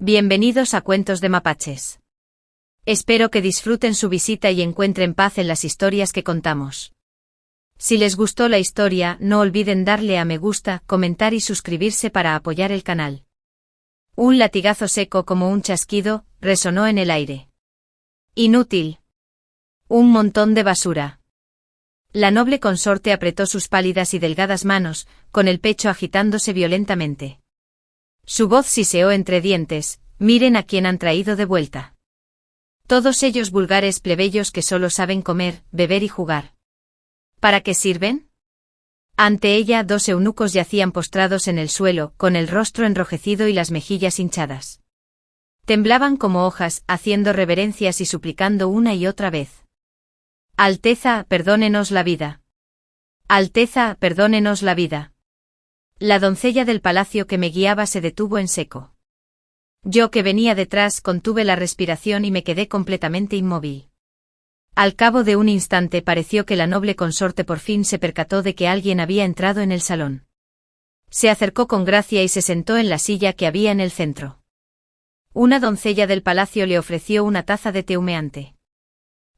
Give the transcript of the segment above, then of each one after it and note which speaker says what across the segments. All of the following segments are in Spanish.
Speaker 1: Bienvenidos a Cuentos de Mapaches. Espero que disfruten su visita y encuentren paz en las historias que contamos. Si les gustó la historia, no olviden darle a me gusta, comentar y suscribirse para apoyar el canal. Un latigazo seco como un chasquido, resonó en el aire. Inútil. Un montón de basura. La noble consorte apretó sus pálidas y delgadas manos, con el pecho agitándose violentamente. Su voz siseó entre dientes: miren a quién han traído de vuelta. Todos ellos vulgares plebeyos que solo saben comer, beber y jugar. ¿Para qué sirven? Ante ella, dos eunucos yacían postrados en el suelo, con el rostro enrojecido y las mejillas hinchadas. Temblaban como hojas, haciendo reverencias y suplicando una y otra vez: Alteza, perdónenos la vida. Alteza, perdónenos la vida. La doncella del palacio que me guiaba se detuvo en seco. Yo, que venía detrás, contuve la respiración y me quedé completamente inmóvil. Al cabo de un instante pareció que la noble consorte por fin se percató de que alguien había entrado en el salón. Se acercó con gracia y se sentó en la silla que había en el centro. Una doncella del palacio le ofreció una taza de té humeante.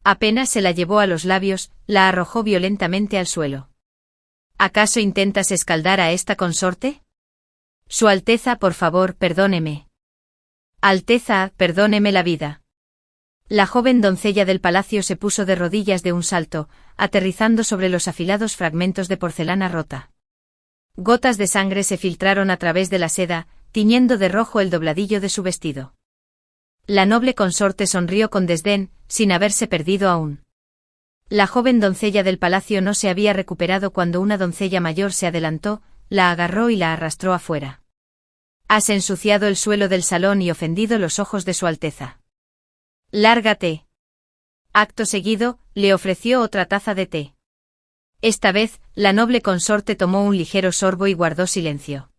Speaker 1: Apenas se la llevó a los labios, la arrojó violentamente al suelo. ¿Acaso intentas escaldar a esta consorte? Su Alteza, por favor, perdóneme. Alteza, perdóneme la vida. La joven doncella del palacio se puso de rodillas de un salto, aterrizando sobre los afilados fragmentos de porcelana rota. Gotas de sangre se filtraron a través de la seda, tiñendo de rojo el dobladillo de su vestido. La noble consorte sonrió con desdén, sin haberse perdido aún. La joven doncella del palacio no se había recuperado cuando una doncella mayor se adelantó, la agarró y la arrastró afuera. Has ensuciado el suelo del salón y ofendido los ojos de su Alteza. Lárgate. Acto seguido, le ofreció otra taza de té. Esta vez, la noble consorte tomó un ligero sorbo y guardó silencio.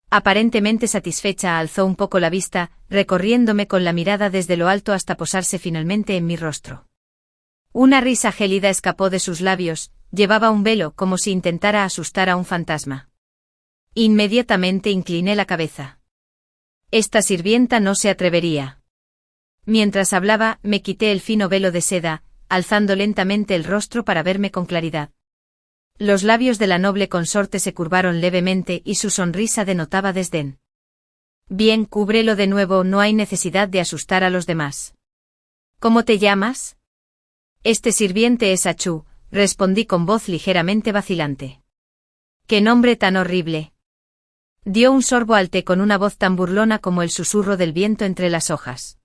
Speaker 1: Aparentemente satisfecha, alzó un poco la vista, recorriéndome con la mirada desde lo alto hasta posarse finalmente en mi rostro. Una risa gélida escapó de sus labios, llevaba un velo como si intentara asustar a un fantasma. Inmediatamente incliné la cabeza. Esta sirvienta no se atrevería. Mientras hablaba, me quité el fino velo de seda, alzando lentamente el rostro para verme con claridad. Los labios de la noble consorte se curvaron levemente y su sonrisa denotaba desdén. Bien, cúbrelo de nuevo, no hay necesidad de asustar a los demás. ¿Cómo te llamas? Este sirviente es Achú, respondí con voz ligeramente vacilante. ¡Qué nombre tan horrible! Dio un sorbo al té con una voz tan burlona como el susurro del viento entre las hojas.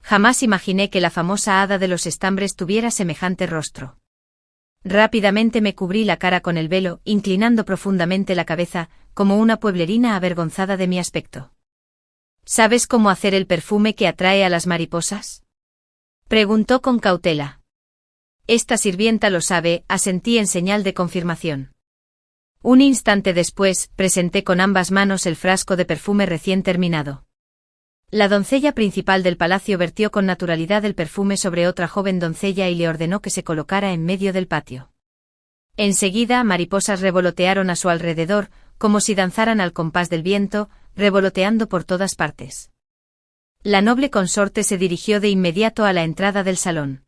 Speaker 1: Jamás imaginé que la famosa hada de los estambres tuviera semejante rostro. Rápidamente me cubrí la cara con el velo, inclinando profundamente la cabeza, como una pueblerina avergonzada de mi aspecto. ¿Sabes cómo hacer el perfume que atrae a las mariposas? Preguntó con cautela. Esta sirvienta lo sabe, asentí en señal de confirmación. Un instante después, presenté con ambas manos el frasco de perfume recién terminado. La doncella principal del palacio vertió con naturalidad el perfume sobre otra joven doncella y le ordenó que se colocara en medio del patio. Enseguida, mariposas revolotearon a su alrededor, como si danzaran al compás del viento, revoloteando por todas partes. La noble consorte se dirigió de inmediato a la entrada del salón.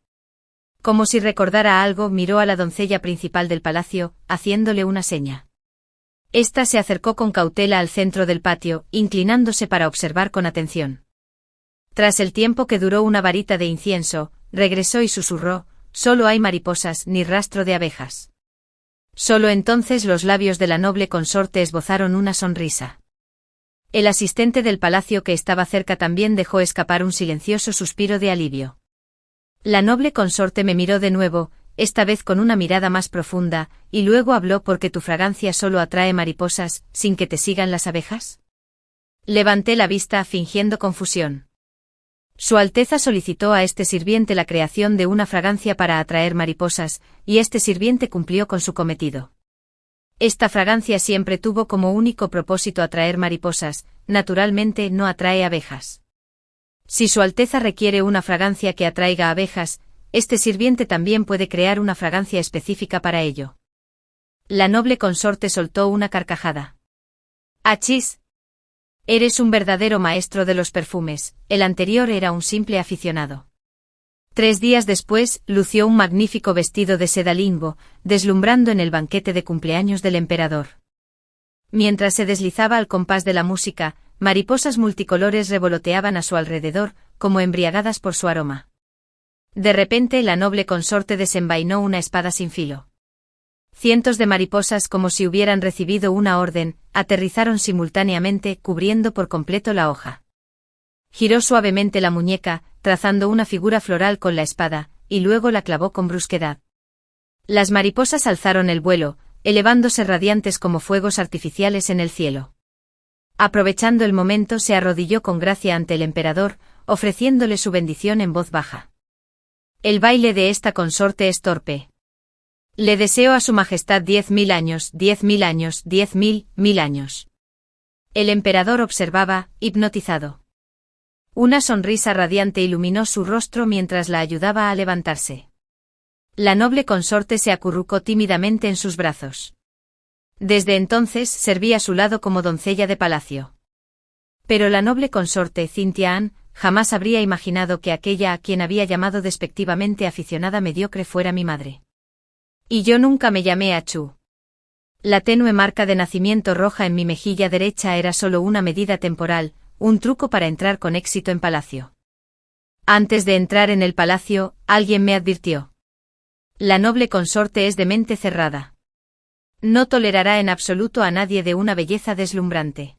Speaker 1: Como si recordara algo, miró a la doncella principal del palacio, haciéndole una seña. Esta se acercó con cautela al centro del patio, inclinándose para observar con atención. Tras el tiempo que duró una varita de incienso, regresó y susurró: «Solo hay mariposas, ni rastro de abejas». Solo entonces los labios de la noble consorte esbozaron una sonrisa. El asistente del palacio que estaba cerca también dejó escapar un silencioso suspiro de alivio. La noble consorte me miró de nuevo, esta vez con una mirada más profunda, y luego habló: «¿Porque tu fragancia solo atrae mariposas, sin que te sigan las abejas?» Levanté la vista fingiendo confusión. Su Alteza solicitó a este sirviente la creación de una fragancia para atraer mariposas, y este sirviente cumplió con su cometido. Esta fragancia siempre tuvo como único propósito atraer mariposas, naturalmente no atrae abejas. Si Su Alteza requiere una fragancia que atraiga abejas, este sirviente también puede crear una fragancia específica para ello. La noble consorte soltó una carcajada. ¡Achis! Eres un verdadero maestro de los perfumes, el anterior era un simple aficionado. 3 días después, lució un magnífico vestido de seda limbo, deslumbrando en el banquete de cumpleaños del emperador. Mientras se deslizaba al compás de la música, mariposas multicolores revoloteaban a su alrededor, como embriagadas por su aroma. De repente la noble consorte desenvainó una espada sin filo. Cientos de mariposas, como si hubieran recibido una orden, aterrizaron simultáneamente, cubriendo por completo la hoja. Giró suavemente la muñeca, trazando una figura floral con la espada, y luego la clavó con brusquedad. Las mariposas alzaron el vuelo, elevándose radiantes como fuegos artificiales en el cielo. Aprovechando el momento, se arrodilló con gracia ante el emperador, ofreciéndole su bendición en voz baja. El baile de esta consorte es torpe. Le deseo a su majestad 10.000 años, 10.000 años, 10.000 años. El emperador observaba, hipnotizado. Una sonrisa radiante iluminó su rostro mientras la ayudaba a levantarse. La noble consorte se acurrucó tímidamente en sus brazos. Desde entonces servía a su lado como doncella de palacio. Pero la noble consorte Cynthia Anne jamás habría imaginado que aquella a quien había llamado despectivamente aficionada mediocre fuera mi madre. Y yo nunca me llamé Achu. La tenue marca de nacimiento roja en mi mejilla derecha era solo una medida temporal, un truco para entrar con éxito en palacio. Antes de entrar en el palacio, alguien me advirtió. La noble consorte es de mente cerrada. No tolerará en absoluto a nadie de una belleza deslumbrante.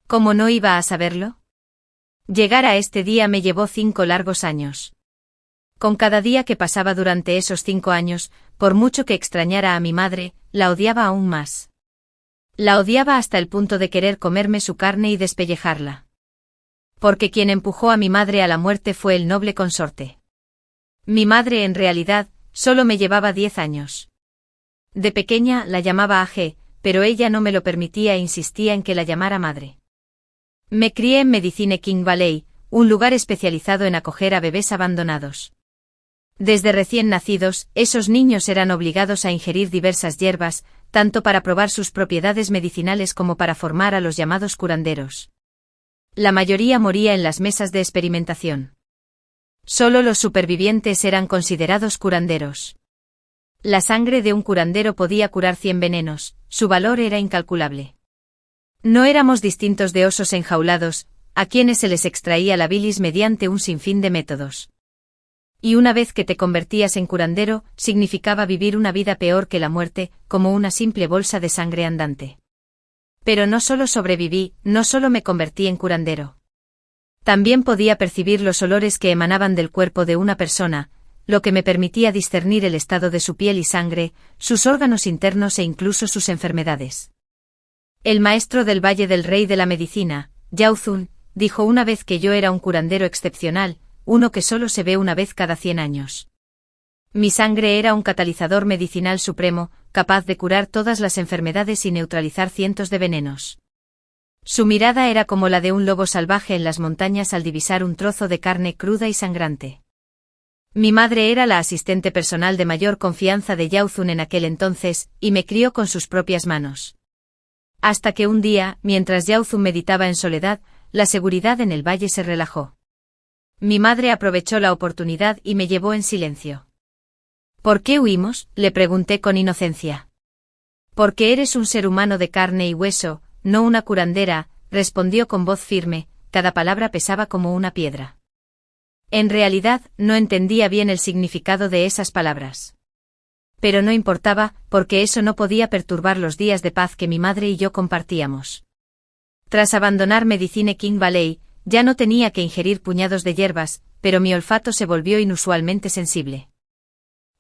Speaker 1: ¿Cómo no iba a saberlo? Llegar a este día me llevó 5 largos años. Con cada día que pasaba durante esos 5 años, por mucho que extrañara a mi madre, la odiaba aún más. La odiaba hasta el punto de querer comerme su carne y despellejarla. Porque quien empujó a mi madre a la muerte fue el noble consorte. Mi madre en realidad, solo me llevaba 10 años. De pequeña la llamaba Age, pero ella no me lo permitía e insistía en que la llamara madre. Me crié en Medicine King Valley, un lugar especializado en acoger a bebés abandonados. Desde recién nacidos, esos niños eran obligados a ingerir diversas hierbas, tanto para probar sus propiedades medicinales como para formar a los llamados curanderos. La mayoría moría en las mesas de experimentación. Solo los supervivientes eran considerados curanderos. La sangre de un curandero podía curar 100 venenos, su valor era incalculable. No éramos distintos de osos enjaulados, a quienes se les extraía la bilis mediante un sinfín de métodos. Y una vez que te convertías en curandero, significaba vivir una vida peor que la muerte, como una simple bolsa de sangre andante. Pero no solo sobreviví, no solo me convertí en curandero. También podía percibir los olores que emanaban del cuerpo de una persona, lo que me permitía discernir el estado de su piel y sangre, sus órganos internos e incluso sus enfermedades. El maestro del Valle del Rey de la Medicina, Yao Zun, dijo una vez que yo era un curandero excepcional, uno que solo se ve una vez cada 100 años. Mi sangre era un catalizador medicinal supremo, capaz de curar todas las enfermedades y neutralizar cientos de venenos. Su mirada era como la de un lobo salvaje en las montañas al divisar un trozo de carne cruda y sangrante. Mi madre era la asistente personal de mayor confianza de Yao Zun en aquel entonces, y me crió con sus propias manos. Hasta que un día, mientras Yao Zun meditaba en soledad, la seguridad en el valle se relajó. Mi madre aprovechó la oportunidad y me llevó en silencio. ¿Por qué huimos?, le pregunté con inocencia. Porque eres un ser humano de carne y hueso, no una curandera, respondió con voz firme, cada palabra pesaba como una piedra. En realidad, no entendía bien el significado de esas palabras. Pero no importaba, porque eso no podía perturbar los días de paz que mi madre y yo compartíamos. Tras abandonar Medicine King Valley, ya no tenía que ingerir puñados de hierbas, pero mi olfato se volvió inusualmente sensible.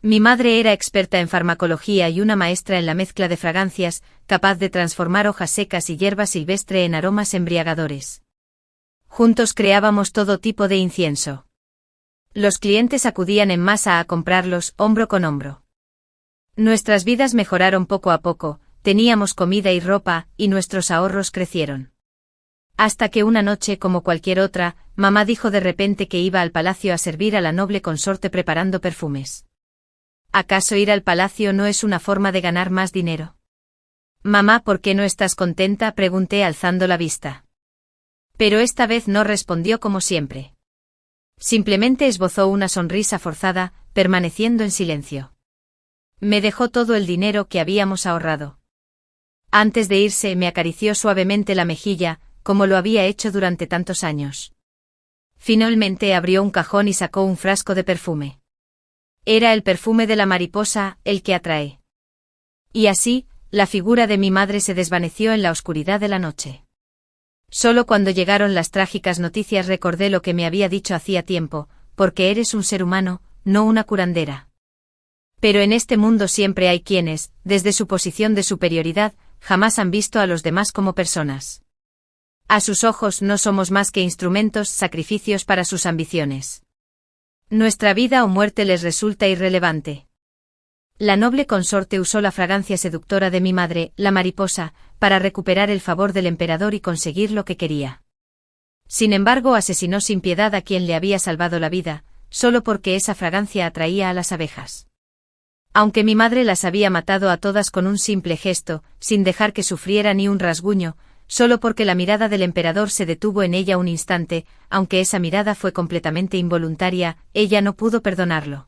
Speaker 1: Mi madre era experta en farmacología y una maestra en la mezcla de fragancias, capaz de transformar hojas secas y hierba silvestre en aromas embriagadores. Juntos creábamos todo tipo de incienso. Los clientes acudían en masa a comprarlos, hombro con hombro. Nuestras vidas mejoraron poco a poco, teníamos comida y ropa, y nuestros ahorros crecieron. Hasta que una noche, como cualquier otra, mamá dijo de repente que iba al palacio a servir a la noble consorte preparando perfumes. ¿Acaso ir al palacio no es una forma de ganar más dinero? Mamá, ¿por qué no estás contenta?, pregunté alzando la vista. Pero esta vez no respondió como siempre. Simplemente esbozó una sonrisa forzada, permaneciendo en silencio. Me dejó todo el dinero que habíamos ahorrado. Antes de irse me acarició suavemente la mejilla, como lo había hecho durante tantos años. Finalmente abrió un cajón y sacó un frasco de perfume. Era el perfume de la mariposa, el que atrae. Y así, la figura de mi madre se desvaneció en la oscuridad de la noche. Solo cuando llegaron las trágicas noticias recordé lo que me había dicho hacía tiempo, porque eres un ser humano, no una curandera. Pero en este mundo siempre hay quienes, desde su posición de superioridad, jamás han visto a los demás como personas. A sus ojos no somos más que instrumentos, sacrificios para sus ambiciones. Nuestra vida o muerte les resulta irrelevante. La noble consorte usó la fragancia seductora de mi madre, la mariposa, para recuperar el favor del emperador y conseguir lo que quería. Sin embargo, asesinó sin piedad a quien le había salvado la vida, solo porque esa fragancia atraía a las abejas. Aunque mi madre las había matado a todas con un simple gesto, sin dejar que sufriera ni un rasguño, solo porque la mirada del emperador se detuvo en ella un instante, aunque esa mirada fue completamente involuntaria, ella no pudo perdonarlo.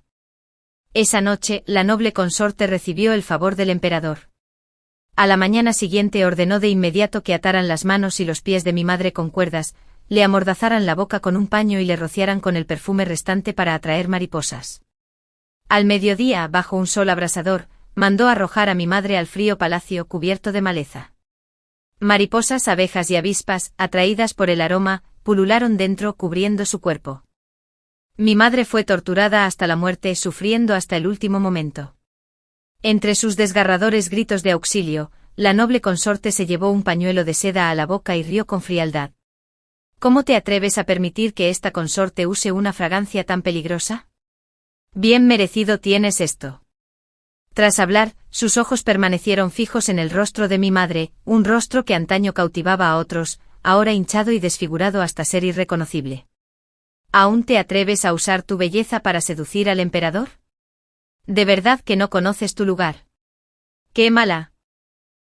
Speaker 1: Esa noche, la noble consorte recibió el favor del emperador. A la mañana siguiente ordenó de inmediato que ataran las manos y los pies de mi madre con cuerdas, le amordazaran la boca con un paño y le rociaran con el perfume restante para atraer mariposas. Al mediodía, bajo un sol abrasador, mandó arrojar a mi madre al frío palacio cubierto de maleza. Mariposas, abejas y avispas, atraídas por el aroma, pulularon dentro cubriendo su cuerpo. Mi madre fue torturada hasta la muerte, sufriendo hasta el último momento. Entre sus desgarradores gritos de auxilio, la noble consorte se llevó un pañuelo de seda a la boca y rió con frialdad. ¿Cómo te atreves a permitir que esta consorte use una fragancia tan peligrosa? Bien merecido tienes esto. Tras hablar, sus ojos permanecieron fijos en el rostro de mi madre, un rostro que antaño cautivaba a otros, ahora hinchado y desfigurado hasta ser irreconocible. ¿Aún te atreves a usar tu belleza para seducir al emperador? ¿De verdad que no conoces tu lugar? ¡Qué mala!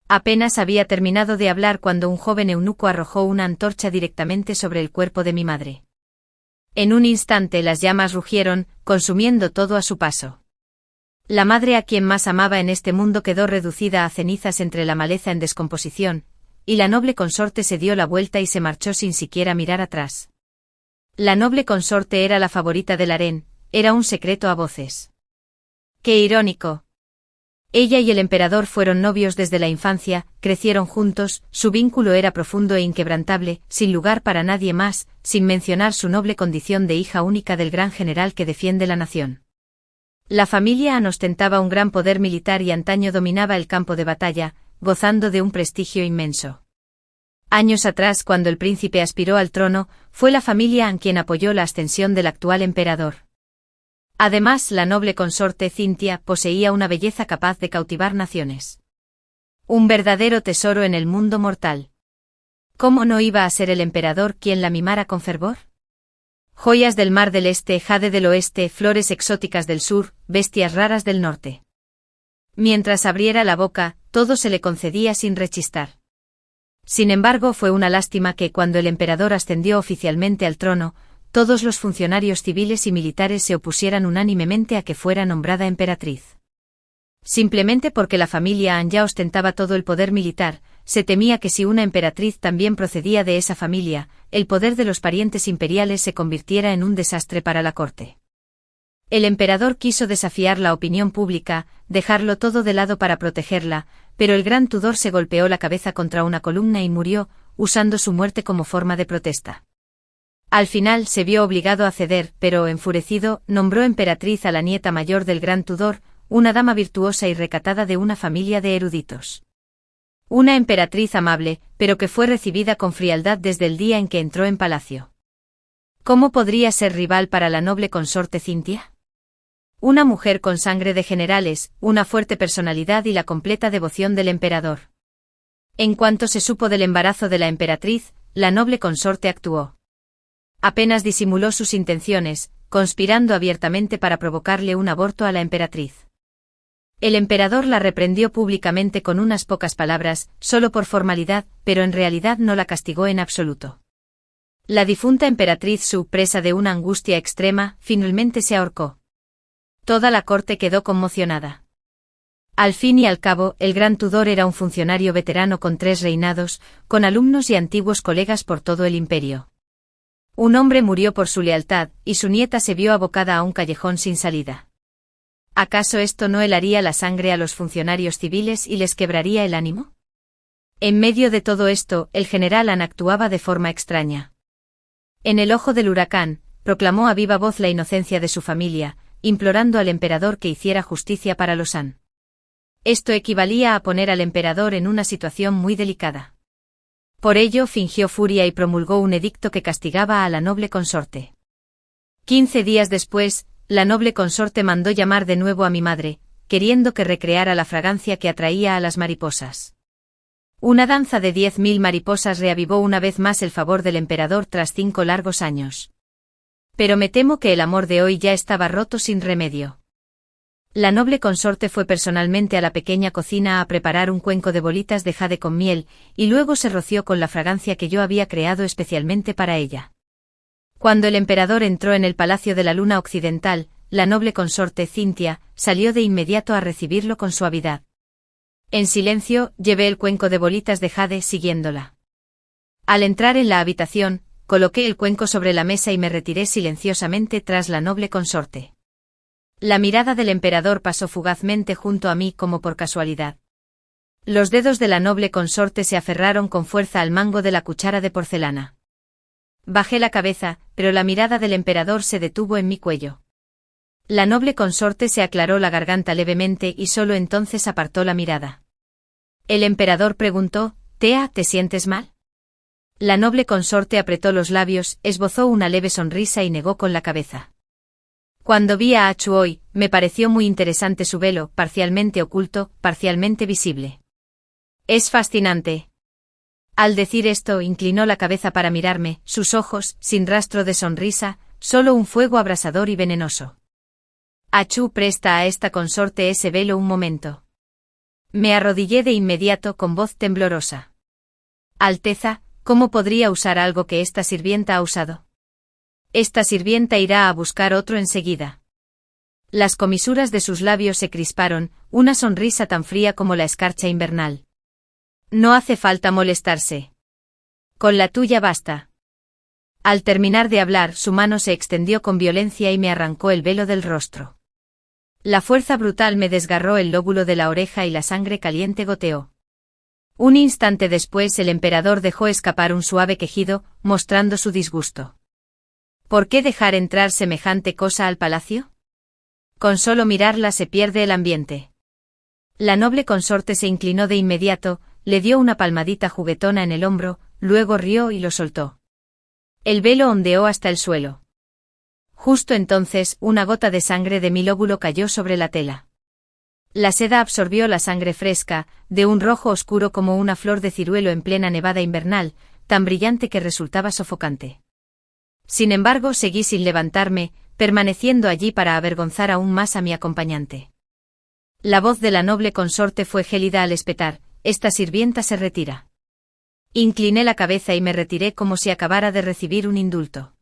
Speaker 1: Apenas había terminado de hablar cuando un joven eunuco arrojó una antorcha directamente sobre el cuerpo de mi madre. En un instante las llamas rugieron, consumiendo todo a su paso. La madre a quien más amaba en este mundo quedó reducida a cenizas entre la maleza en descomposición, y la noble consorte se dio la vuelta y se marchó sin siquiera mirar atrás. La noble consorte era la favorita del harén, era un secreto a voces. ¡Qué irónico! Ella y el emperador fueron novios desde la infancia, crecieron juntos, su vínculo era profundo e inquebrantable, sin lugar para nadie más, sin mencionar su noble condición de hija única del gran general que defiende la nación. La familia Han ostentaba un gran poder militar y antaño dominaba el campo de batalla, gozando de un prestigio inmenso. Años atrás, cuando el príncipe aspiró al trono, fue la familia Han quien apoyó la ascensión del actual emperador. Además, la noble consorte Cintia poseía una belleza capaz de cautivar naciones. Un verdadero tesoro en el mundo mortal. ¿Cómo no iba a ser el emperador quien la mimara con fervor? Joyas del mar del este, jade del oeste, flores exóticas del sur, bestias raras del norte. Mientras abriera la boca, todo se le concedía sin rechistar. Sin embargo, fue una lástima que cuando el emperador ascendió oficialmente al trono, todos los funcionarios civiles y militares se opusieran unánimemente a que fuera nombrada emperatriz. Simplemente porque la familia Han ya ostentaba todo el poder militar, se temía que si una emperatriz también procedía de esa familia, el poder de los parientes imperiales se convirtiera en un desastre para la corte. El emperador quiso desafiar la opinión pública, dejarlo todo de lado para protegerla, pero el gran Tudor se golpeó la cabeza contra una columna y murió, usando su muerte como forma de protesta. Al final se vio obligado a ceder, pero, enfurecido, nombró emperatriz a la nieta mayor del gran Tudor, una dama virtuosa y recatada de una familia de eruditos. Una emperatriz amable, pero que fue recibida con frialdad desde el día en que entró en palacio. ¿Cómo podría ser rival para la noble consorte Cintia? Una mujer con sangre de generales, una fuerte personalidad y la completa devoción del emperador. En cuanto se supo del embarazo de la emperatriz, la noble consorte actuó. Apenas disimuló sus intenciones, conspirando abiertamente para provocarle un aborto a la emperatriz. El emperador la reprendió públicamente con unas pocas palabras, solo por formalidad, pero en realidad no la castigó en absoluto. La difunta emperatriz Su, presa de una angustia extrema, finalmente se ahorcó. Toda la corte quedó conmocionada. Al fin y al cabo, el gran Tudor era un funcionario veterano con 3 reinados, con alumnos y antiguos colegas por todo el imperio. Un hombre murió por su lealtad, y su nieta se vio abocada a un callejón sin salida. ¿Acaso esto no helaría la sangre a los funcionarios civiles y les quebraría el ánimo? En medio de todo esto, el general Anne actuaba de forma extraña. En el ojo del huracán, proclamó a viva voz la inocencia de su familia, implorando al emperador que hiciera justicia para los Han. Esto equivalía a poner al emperador en una situación muy delicada. Por ello fingió furia y promulgó un edicto que castigaba a la noble consorte. 15 días después, la noble consorte mandó llamar de nuevo a mi madre, queriendo que recreara la fragancia que atraía a las mariposas. Una danza de 10.000 mariposas reavivó una vez más el favor del emperador tras 5 largos años. Pero me temo que el amor de hoy ya estaba roto sin remedio. La noble consorte fue personalmente a la pequeña cocina a preparar un cuenco de bolitas de jade con miel, y luego se roció con la fragancia que yo había creado especialmente para ella. Cuando el emperador entró en el Palacio de la Luna Occidental, la noble consorte Cintia salió de inmediato a recibirlo con suavidad. En silencio, llevé el cuenco de bolitas de jade siguiéndola. Al entrar en la habitación, coloqué el cuenco sobre la mesa y me retiré silenciosamente tras la noble consorte. La mirada del emperador pasó fugazmente junto a mí como por casualidad. Los dedos de la noble consorte se aferraron con fuerza al mango de la cuchara de porcelana. Bajé la cabeza, pero la mirada del emperador se detuvo en mi cuello. La noble consorte se aclaró la garganta levemente y solo entonces apartó la mirada. El emperador preguntó: «Tea, ¿te sientes mal?». La noble consorte apretó los labios, esbozó una leve sonrisa y negó con la cabeza. Cuando vi a Achu hoy, me pareció muy interesante su velo, parcialmente oculto, parcialmente visible. Es fascinante. Al decir esto, inclinó la cabeza para mirarme, sus ojos, sin rastro de sonrisa, solo un fuego abrasador y venenoso. Achu, presta a esta consorte ese velo un momento. Me arrodillé de inmediato con voz temblorosa. Alteza, ¿cómo podría usar algo que esta sirvienta ha usado? Esta sirvienta irá a buscar otro enseguida. Las comisuras de sus labios se crisparon, una sonrisa tan fría como la escarcha invernal. No hace falta molestarse. Con la tuya basta. Al terminar de hablar, su mano se extendió con violencia y me arrancó el velo del rostro. La fuerza brutal me desgarró el lóbulo de la oreja y la sangre caliente goteó. Un instante después el emperador dejó escapar un suave quejido, mostrando su disgusto. ¿Por qué dejar entrar semejante cosa al palacio? Con solo mirarla se pierde el ambiente. La noble consorte se inclinó de inmediato, le dio una palmadita juguetona en el hombro, luego rió y lo soltó. El velo ondeó hasta el suelo. Justo entonces, una gota de sangre de mi lóbulo cayó sobre la tela. La seda absorbió la sangre fresca, de un rojo oscuro como una flor de ciruelo en plena nevada invernal, tan brillante que resultaba sofocante. Sin embargo, seguí sin levantarme, permaneciendo allí para avergonzar aún más a mi acompañante. La voz de la noble consorte fue gélida al espetar: «Esta sirvienta se retira». Incliné la cabeza y me retiré como si acabara de recibir un indulto.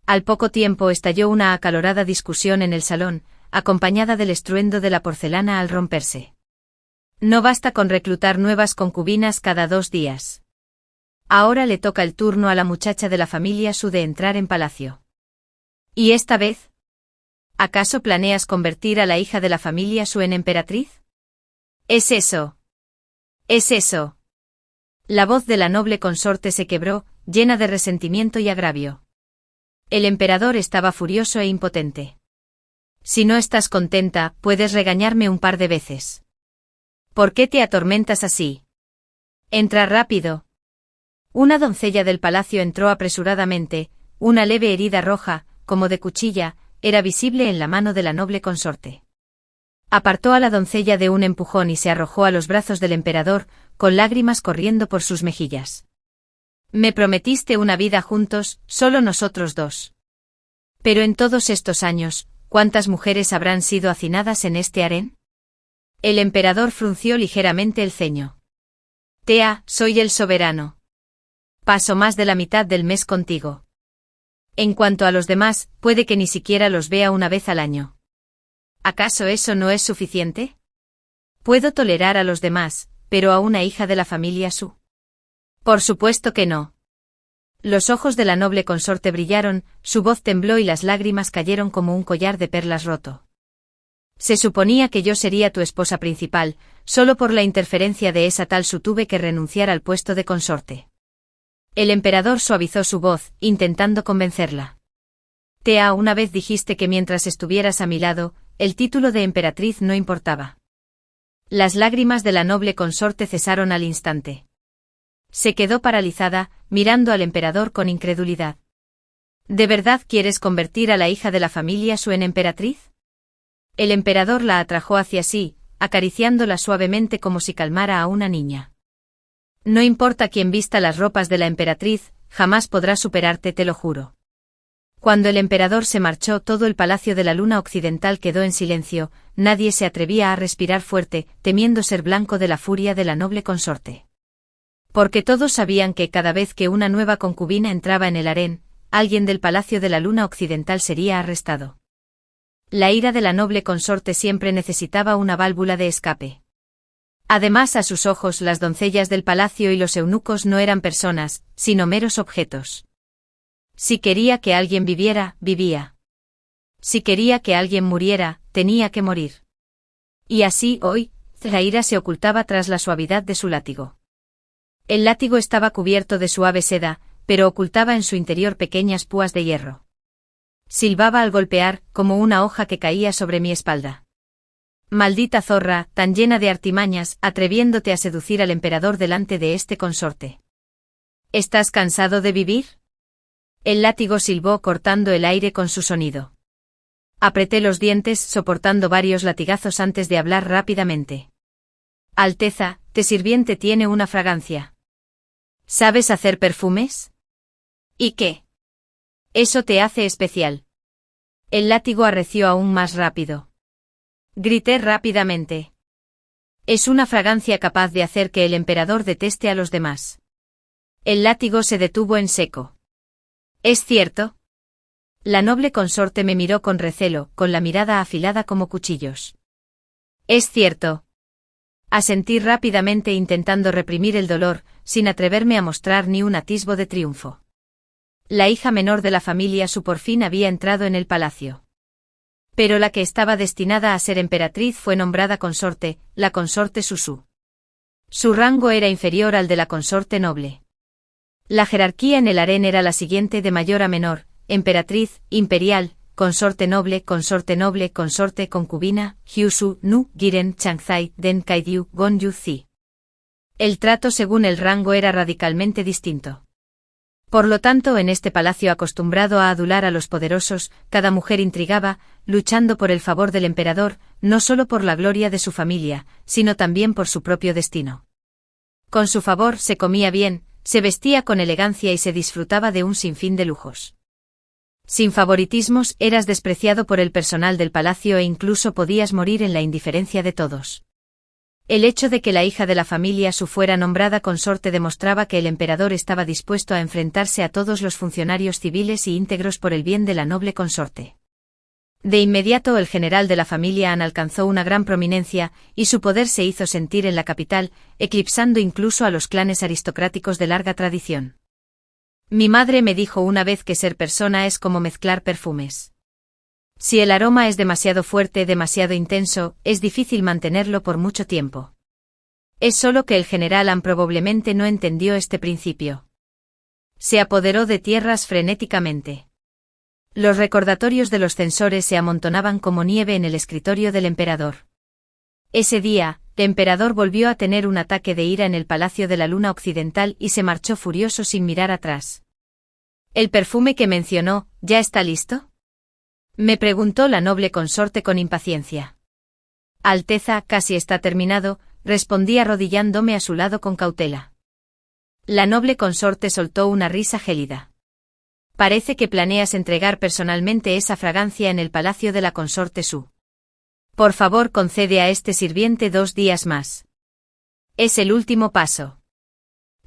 Speaker 1: Al poco tiempo estalló una acalorada discusión en el salón, acompañada del estruendo de la porcelana al romperse. No basta con reclutar nuevas concubinas cada 2 días. Ahora le toca el turno a la muchacha de la familia Su de entrar en palacio. ¿Y esta vez? ¿Acaso planeas convertir a la hija de la familia Su en emperatriz? Es eso. Es eso. La voz de la noble consorte se quebró, llena de resentimiento y agravio. El emperador estaba furioso e impotente. Si no estás contenta, puedes regañarme un par de veces. ¿Por qué te atormentas así? Entra rápido. Una doncella del palacio entró apresuradamente, una leve herida roja, como de cuchilla, era visible en la mano de la noble consorte. Apartó a la doncella de un empujón y se arrojó a los brazos del emperador, con lágrimas corriendo por sus mejillas. Me prometiste una vida juntos, solo nosotros 2. Pero en todos estos años, ¿cuántas mujeres habrán sido hacinadas en este harén? El emperador frunció ligeramente el ceño. Tea, soy el soberano. Paso más de la mitad del mes contigo. En cuanto a los demás, puede que ni siquiera los vea una vez al año. ¿Acaso eso no es suficiente? Puedo tolerar a los demás, pero a una hija de la familia Su. Por supuesto que no. Los ojos de la noble consorte brillaron, su voz tembló y las lágrimas cayeron como un collar de perlas roto. Se suponía que yo sería tu esposa principal, solo por la interferencia de esa tal Su tuve que renunciar al puesto de consorte. El emperador suavizó su voz, intentando convencerla. Tea, una vez dijiste que mientras estuvieras a mi lado, el título de emperatriz no importaba. Las lágrimas de la noble consorte cesaron al instante. Se quedó paralizada, mirando al emperador con incredulidad. ¿De verdad quieres convertir a la hija de la familia Su en emperatriz? El emperador la atrajo hacia sí, acariciándola suavemente como si calmara a una niña. No importa quién vista las ropas de la emperatriz, jamás podrá superarte, te lo juro. Cuando el emperador se marchó, todo el palacio de la luna occidental quedó en silencio, nadie se atrevía a respirar fuerte, temiendo ser blanco de la furia de la noble consorte. Porque todos sabían que cada vez que una nueva concubina entraba en el harén, alguien del palacio de la luna occidental sería arrestado. La ira de la noble consorte siempre necesitaba una válvula de escape. Además, a sus ojos, las doncellas del palacio y los eunucos no eran personas, sino meros objetos. Si quería que alguien viviera, vivía. Si quería que alguien muriera, tenía que morir. Y así, hoy, la ira se ocultaba tras la suavidad de su látigo. El látigo estaba cubierto de suave seda, pero ocultaba en su interior pequeñas púas de hierro. Silbaba al golpear, como una hoja que caía sobre mi espalda. Maldita zorra, tan llena de artimañas, atreviéndote a seducir al emperador delante de este consorte. ¿Estás cansado de vivir? El látigo silbó cortando el aire con su sonido. Apreté los dientes, soportando varios latigazos antes de hablar rápidamente. Alteza, tu sirviente tiene una fragancia. ¿Sabes hacer perfumes? ¿Y qué? Eso te hace especial. El látigo arreció aún más rápido. Grité rápidamente. Es una fragancia capaz de hacer que el emperador deteste a los demás. El látigo se detuvo en seco. ¿Es cierto? La noble consorte me miró con recelo, con la mirada afilada como cuchillos. Es cierto. Asentí rápidamente, intentando reprimir el dolor, sin atreverme a mostrar ni un atisbo de triunfo. La hija menor de la familia Su por fin había entrado en el palacio. Pero la que estaba destinada a ser emperatriz fue nombrada consorte, la consorte Su. Su rango era inferior al de la consorte noble. La jerarquía en el harén era la siguiente de mayor a menor: emperatriz, imperial, consorte, consorte, concubina, Hyusu, Nu, Giren, Changzai, Den Kaidyu, Gonyu Zi. El trato según el rango era radicalmente distinto. Por lo tanto, en este palacio acostumbrado a adular a los poderosos, cada mujer intrigaba, luchando por el favor del emperador, no solo por la gloria de su familia, sino también por su propio destino. Con su favor se comía bien, se vestía con elegancia y se disfrutaba de un sinfín de lujos. Sin favoritismos, eras despreciado por el personal del palacio e incluso podías morir en la indiferencia de todos. El hecho de que la hija de la familia Su fuera nombrada consorte demostraba que el emperador estaba dispuesto a enfrentarse a todos los funcionarios civiles y íntegros por el bien de la noble consorte. De inmediato el general de la familia Han alcanzó una gran prominencia, y su poder se hizo sentir en la capital, eclipsando incluso a los clanes aristocráticos de larga tradición. Mi madre me dijo una vez que ser persona es como mezclar perfumes. Si el aroma es demasiado fuerte, demasiado intenso, es difícil mantenerlo por mucho tiempo. Es solo que el general Han probablemente no entendió este principio. Se apoderó de tierras frenéticamente. Los recordatorios de los censores se amontonaban como nieve en el escritorio del emperador. Ese día, el emperador volvió a tener un ataque de ira en el palacio de la luna occidental y se marchó furioso sin mirar atrás. ¿El perfume que mencionó, ya está listo?, me preguntó la noble consorte con impaciencia. Alteza, casi está terminado, respondí arrodillándome a su lado con cautela. La noble consorte soltó una risa gélida. Parece que planeas entregar personalmente esa fragancia en el palacio de la consorte Su. Por favor, concede a este sirviente 2 días más. Es el último paso.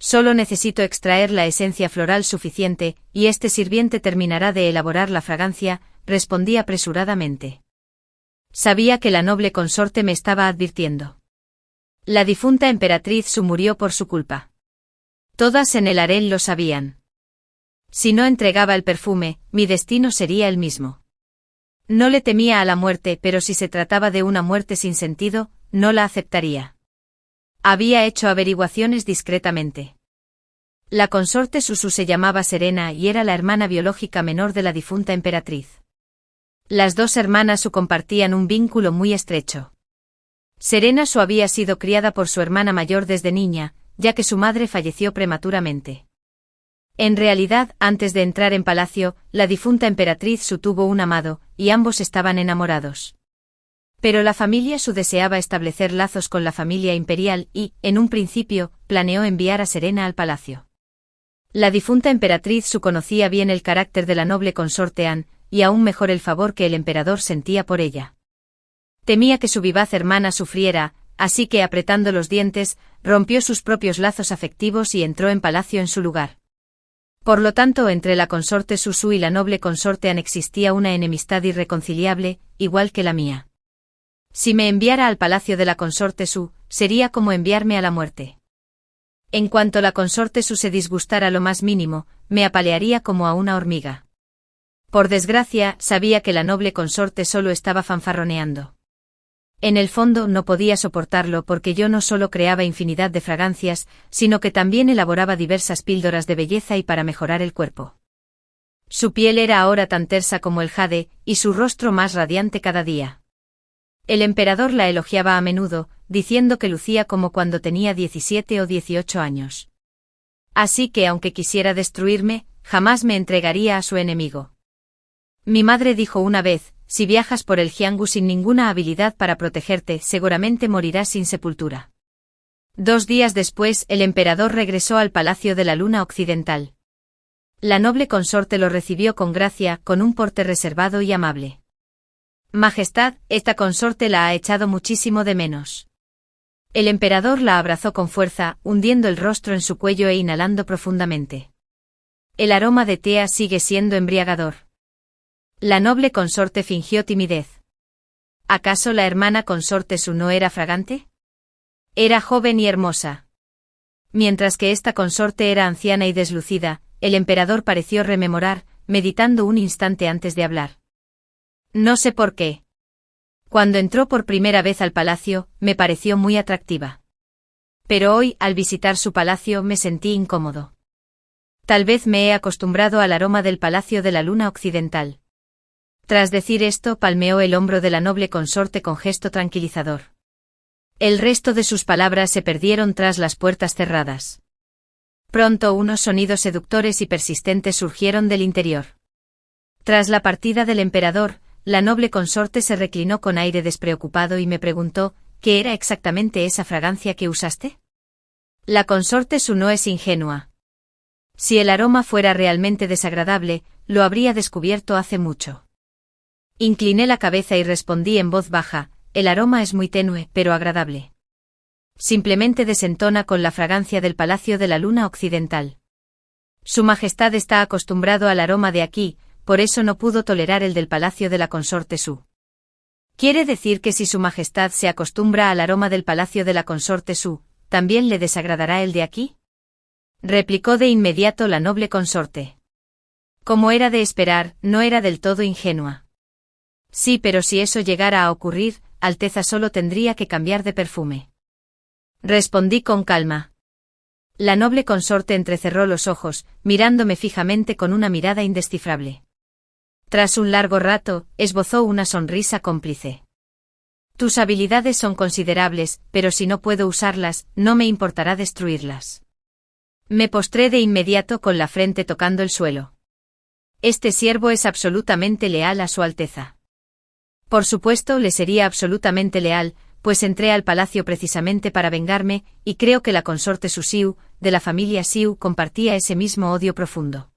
Speaker 1: Solo necesito extraer la esencia floral suficiente, y este sirviente terminará de elaborar la fragancia, respondí apresuradamente. Sabía que la noble consorte me estaba advirtiendo. La difunta emperatriz Su murió por su culpa. Todas en el harén lo sabían. Si no entregaba el perfume, mi destino sería el mismo. No le temía a la muerte, pero si se trataba de una muerte sin sentido, no la aceptaría. Había hecho averiguaciones discretamente. La consorte Susu se llamaba Serena y era la hermana biológica menor de la difunta emperatriz. Las dos hermanas Su compartían un vínculo muy estrecho. Serena Su había sido criada por su hermana mayor desde niña, ya que su madre falleció prematuramente. En realidad, antes de entrar en palacio, la difunta emperatriz Su tuvo un amado, y ambos estaban enamorados. Pero la familia Su deseaba establecer lazos con la familia imperial y, en un principio, planeó enviar a Serena al palacio. La difunta emperatriz Su conocía bien el carácter de la noble consorte An, y aún mejor el favor que el emperador sentía por ella. Temía que su vivaz hermana sufriera, así que apretando los dientes, rompió sus propios lazos afectivos y entró en palacio en su lugar. Por lo tanto, entre la consorte Susu y la noble consorte An existía una enemistad irreconciliable, igual que la mía. Si me enviara al palacio de la consorte Su, sería como enviarme a la muerte. En cuanto la consorte Su se disgustara lo más mínimo, me apalearía como a una hormiga. Por desgracia, sabía que la noble consorte solo estaba fanfarroneando. En el fondo no podía soportarlo porque yo no solo creaba infinidad de fragancias, sino que también elaboraba diversas píldoras de belleza y para mejorar el cuerpo. Su piel era ahora tan tersa como el jade, y su rostro más radiante cada día. El emperador la elogiaba a menudo, diciendo que lucía como cuando tenía 17 o 18 años. Así que aunque quisiera destruirme, jamás me entregaría a su enemigo. Mi madre dijo una vez, si viajas por el Jianghu sin ninguna habilidad para protegerte, seguramente morirás sin sepultura. 2 días después, el emperador regresó al Palacio de la Luna Occidental. La noble consorte lo recibió con gracia, con un porte reservado y amable. Majestad, esta consorte la ha echado muchísimo de menos. El emperador la abrazó con fuerza, hundiendo el rostro en su cuello e inhalando profundamente. El aroma de tea sigue siendo embriagador. La noble consorte fingió timidez. ¿Acaso la hermana consorte Su no era fragante? Era joven y hermosa. Mientras que esta consorte era anciana y deslucida, el emperador pareció rememorar, meditando un instante antes de hablar. No sé por qué. Cuando entró por primera vez al palacio, me pareció muy atractiva. Pero hoy, al visitar su palacio, me sentí incómodo. Tal vez me he acostumbrado al aroma del Palacio de la Luna Occidental. Tras decir esto, palmeó el hombro de la noble consorte con gesto tranquilizador. El resto de sus palabras se perdieron tras las puertas cerradas. Pronto unos sonidos seductores y persistentes surgieron del interior. Tras la partida del emperador, la noble consorte se reclinó con aire despreocupado y me preguntó, ¿qué era exactamente esa fragancia que usaste? La consorte Su no es ingenua. Si el aroma fuera realmente desagradable, lo habría descubierto hace mucho. Incliné la cabeza y respondí en voz baja, el aroma es muy tenue, pero agradable. Simplemente desentona con la fragancia del Palacio de la Luna Occidental. Su Majestad está acostumbrado al aroma de aquí, por eso no pudo tolerar el del Palacio de la consorte Su. ¿Quiere decir que si Su Majestad se acostumbra al aroma del Palacio de la consorte Su, también le desagradará el de aquí? Replicó de inmediato la noble consorte. Como era de esperar, no era del todo ingenua. Sí, pero si eso llegara a ocurrir, Alteza solo tendría que cambiar de perfume. Respondí con calma. La noble consorte entrecerró los ojos, mirándome fijamente con una mirada indescifrable. Tras un largo rato, esbozó una sonrisa cómplice. Tus habilidades son considerables, pero si no puedo usarlas, no me importará destruirlas. Me postré de inmediato con la frente tocando el suelo. Este siervo es absolutamente leal a Su Alteza. Por supuesto, le sería absolutamente leal, pues entré al palacio precisamente para vengarme, y creo que la consorte Susiu, de la familia Siu, compartía ese mismo odio profundo.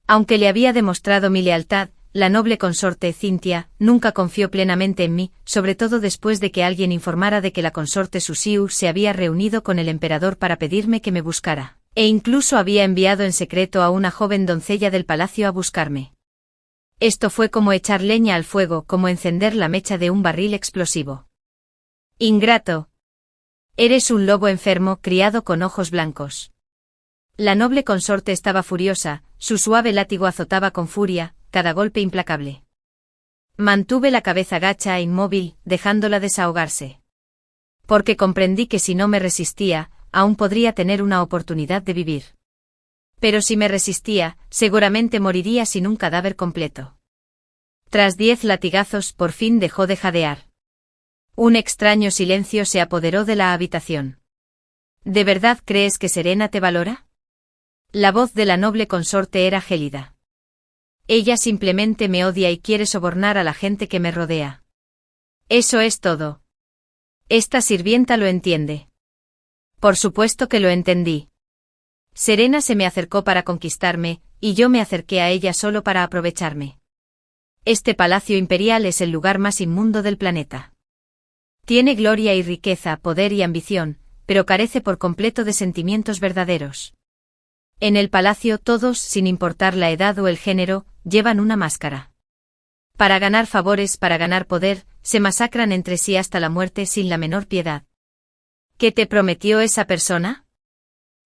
Speaker 1: Aunque le había demostrado mi lealtad, la noble consorte Cintia nunca confió plenamente en mí, sobre todo después de que alguien informara de que la consorte Susiu se había reunido con el emperador para pedirme que me buscara. E incluso había enviado en secreto a una joven doncella del palacio a buscarme. Esto fue como echar leña al fuego, como encender la mecha de un barril explosivo. Ingrato. Eres un lobo enfermo, criado con ojos blancos. La noble consorte estaba furiosa, su suave látigo azotaba con furia, cada golpe implacable. Mantuve la cabeza gacha e inmóvil, dejándola desahogarse. Porque comprendí que si no me resistía, aún podría tener una oportunidad de vivir. Pero si me resistía, seguramente moriría sin un cadáver completo. Tras 10 latigazos, por fin dejó de jadear. Un extraño silencio se apoderó de la habitación. ¿De verdad crees que Serena te valora? La voz de la noble consorte era gélida. Ella simplemente me odia y quiere sobornar a la gente que me rodea. Eso es todo. Esta sirvienta lo entiende. Por supuesto que lo entendí. Serena se me acercó para conquistarme, y yo me acerqué a ella solo para aprovecharme. Este palacio imperial es el lugar más inmundo del planeta. Tiene gloria y riqueza, poder y ambición, pero carece por completo de sentimientos verdaderos. En el palacio todos, sin importar la edad o el género, llevan una máscara. Para ganar favores, para ganar poder, se masacran entre sí hasta la muerte sin la menor piedad. ¿Qué te prometió esa persona?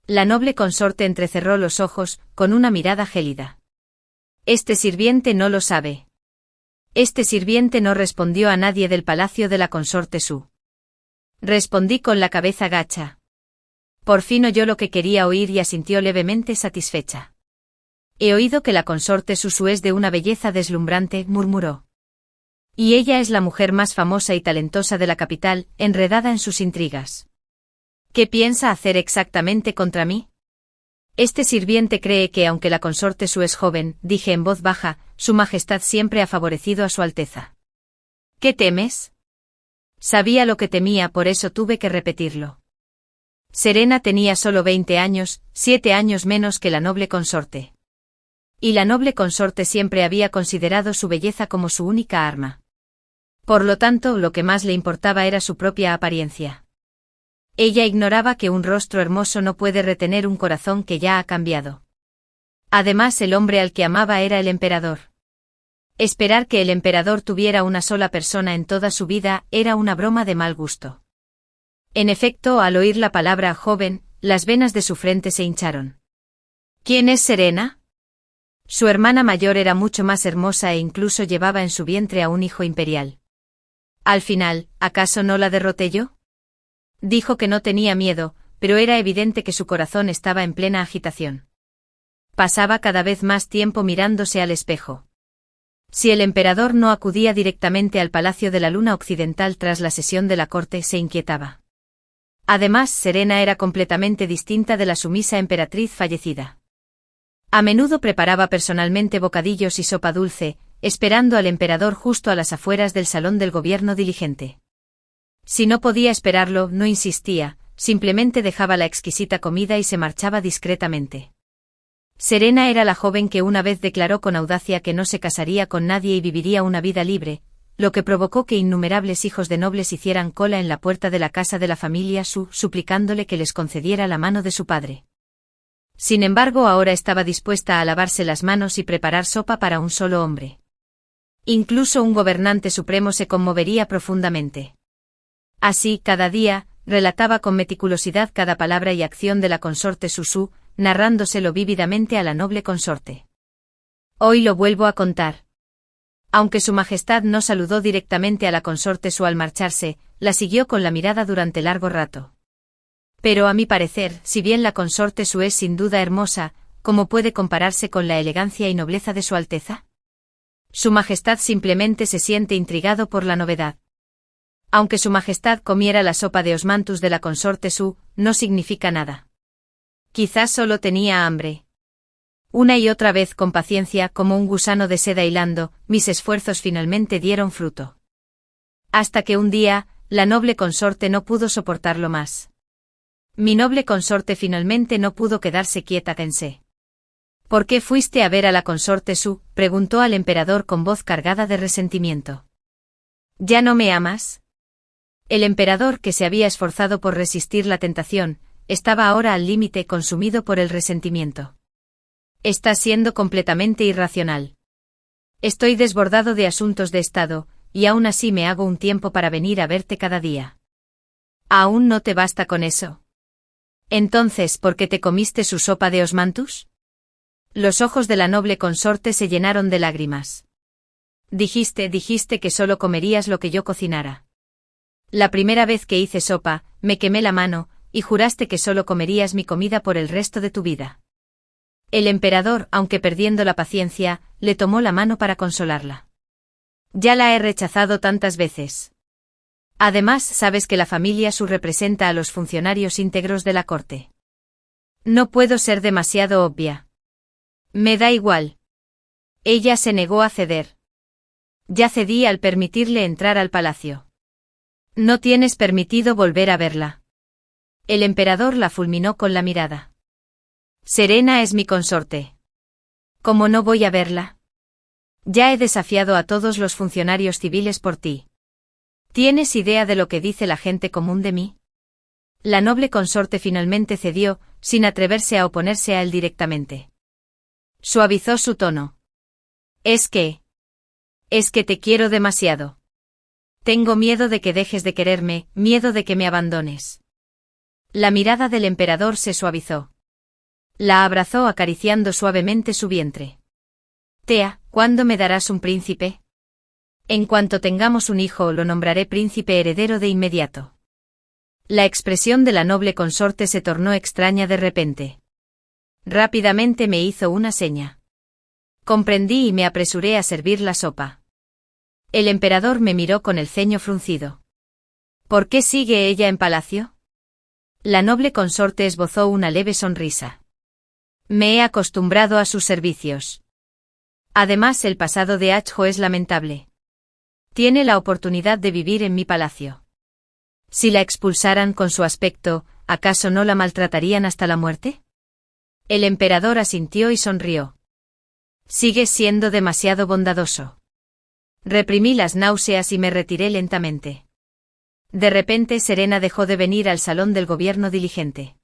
Speaker 1: La noble consorte entrecerró los ojos, con una mirada gélida. Este sirviente no lo sabe. Este sirviente no respondió a nadie del palacio de la consorte Su. Respondí con la cabeza gacha. Por fin oyó lo que quería oír y asintió levemente satisfecha. He oído que la consorte Susu es de una belleza deslumbrante, murmuró. Y ella es la mujer más famosa y talentosa de la capital, enredada en sus intrigas. ¿Qué piensa hacer exactamente contra mí? Este sirviente cree que aunque la consorte Su es joven, dije en voz baja, su majestad siempre ha favorecido a su alteza. ¿Qué temes? Sabía lo que temía, por eso tuve que repetirlo. Serena tenía solo 20 años, 7 años menos que la noble consorte. Y la noble consorte siempre había considerado su belleza como su única arma. Por lo tanto, lo que más le importaba era su propia apariencia. Ella ignoraba que un rostro hermoso no puede retener un corazón que ya ha cambiado. Además, el hombre al que amaba era el emperador. Esperar que el emperador tuviera una sola persona en toda su vida era una broma de mal gusto. En efecto, al oír la palabra joven, las venas de su frente se hincharon. ¿Quién es Serena? Su hermana mayor era mucho más hermosa e incluso llevaba en su vientre a un hijo imperial. Al final, ¿acaso no la derroté yo? Dijo que no tenía miedo, pero era evidente que su corazón estaba en plena agitación. Pasaba cada vez más tiempo mirándose al espejo. Si el emperador no acudía directamente al Palacio de la Luna Occidental tras la sesión de la corte, se inquietaba. Además, Serena era completamente distinta de la sumisa emperatriz fallecida. A menudo preparaba personalmente bocadillos y sopa dulce, esperando al emperador justo a las afueras del salón del gobierno diligente. Si no podía esperarlo, no insistía, simplemente dejaba la exquisita comida y se marchaba discretamente. Serena era la joven que una vez declaró con audacia que no se casaría con nadie y viviría una vida libre, lo que provocó que innumerables hijos de nobles hicieran cola en la puerta de la casa de la familia Su, suplicándole que les concediera la mano de su padre. Sin embargo, ahora estaba dispuesta a lavarse las manos y preparar sopa para un solo hombre. Incluso un gobernante supremo se conmovería profundamente. Así, cada día, relataba con meticulosidad cada palabra y acción de la consorte Su, narrándoselo vívidamente a la noble consorte. Hoy lo vuelvo a contar. Aunque su majestad no saludó directamente a la consorte Su al marcharse, la siguió con la mirada durante largo rato. Pero a mi parecer, si bien la consorte Su es sin duda hermosa, ¿cómo puede compararse con la elegancia y nobleza de su alteza? Su majestad simplemente se siente intrigado por la novedad. Aunque su majestad comiera la sopa de osmanthus de la consorte Su, no significa nada. Quizás solo tenía hambre. Una y otra vez con paciencia, como un gusano de seda hilando, mis esfuerzos finalmente dieron fruto. Hasta que un día, la noble consorte no pudo soportarlo más. Mi noble consorte finalmente no pudo quedarse quieta, pensé. ¿Por qué fuiste a ver a la consorte Su?, preguntó al emperador con voz cargada de resentimiento. ¿Ya no me amas? El emperador, que se había esforzado por resistir la tentación, estaba ahora al límite, consumido por el resentimiento. Estás siendo completamente irracional. Estoy desbordado de asuntos de estado, y aún así me hago un tiempo para venir a verte cada día. ¿Aún no te basta con eso? Entonces, ¿por qué te comiste su sopa de osmanthus? Los ojos de la noble consorte se llenaron de lágrimas. Dijiste que solo comerías lo que yo cocinara. La primera vez que hice sopa, me quemé la mano, y juraste que solo comerías mi comida por el resto de tu vida. El emperador, aunque perdiendo la paciencia, le tomó la mano para consolarla. Ya la he rechazado tantas veces. Además, sabes que la familia Su representa a los funcionarios íntegros de la corte. No puedo ser demasiado obvia. Me da igual. Ella se negó a ceder. Ya cedí al permitirle entrar al palacio. No tienes permitido volver a verla. El emperador la fulminó con la mirada. Serena es mi consorte. ¿Cómo no voy a verla? Ya he desafiado a todos los funcionarios civiles por ti. ¿Tienes idea de lo que dice la gente común de mí? La noble consorte finalmente cedió, sin atreverse a oponerse a él directamente. Suavizó su tono. Es que te quiero demasiado. Tengo miedo de que dejes de quererme, miedo de que me abandones. La mirada del emperador se suavizó. La abrazó acariciando suavemente su vientre. Tea, ¿cuándo me darás un príncipe? En cuanto tengamos un hijo, lo nombraré príncipe heredero de inmediato. La expresión de la noble consorte se tornó extraña de repente. Rápidamente me hizo una seña. Comprendí y me apresuré a servir la sopa. El emperador me miró con el ceño fruncido. ¿Por qué sigue ella en palacio? La noble consorte esbozó una leve sonrisa. Me he acostumbrado a sus servicios. Además, el pasado de Achjo es lamentable. Tiene la oportunidad de vivir en mi palacio. Si la expulsaran con su aspecto, ¿acaso no la maltratarían hasta la muerte? El emperador asintió y sonrió. Sigues siendo demasiado bondadoso. Reprimí las náuseas y me retiré lentamente. De repente Serena dejó de venir al salón del gobierno diligente.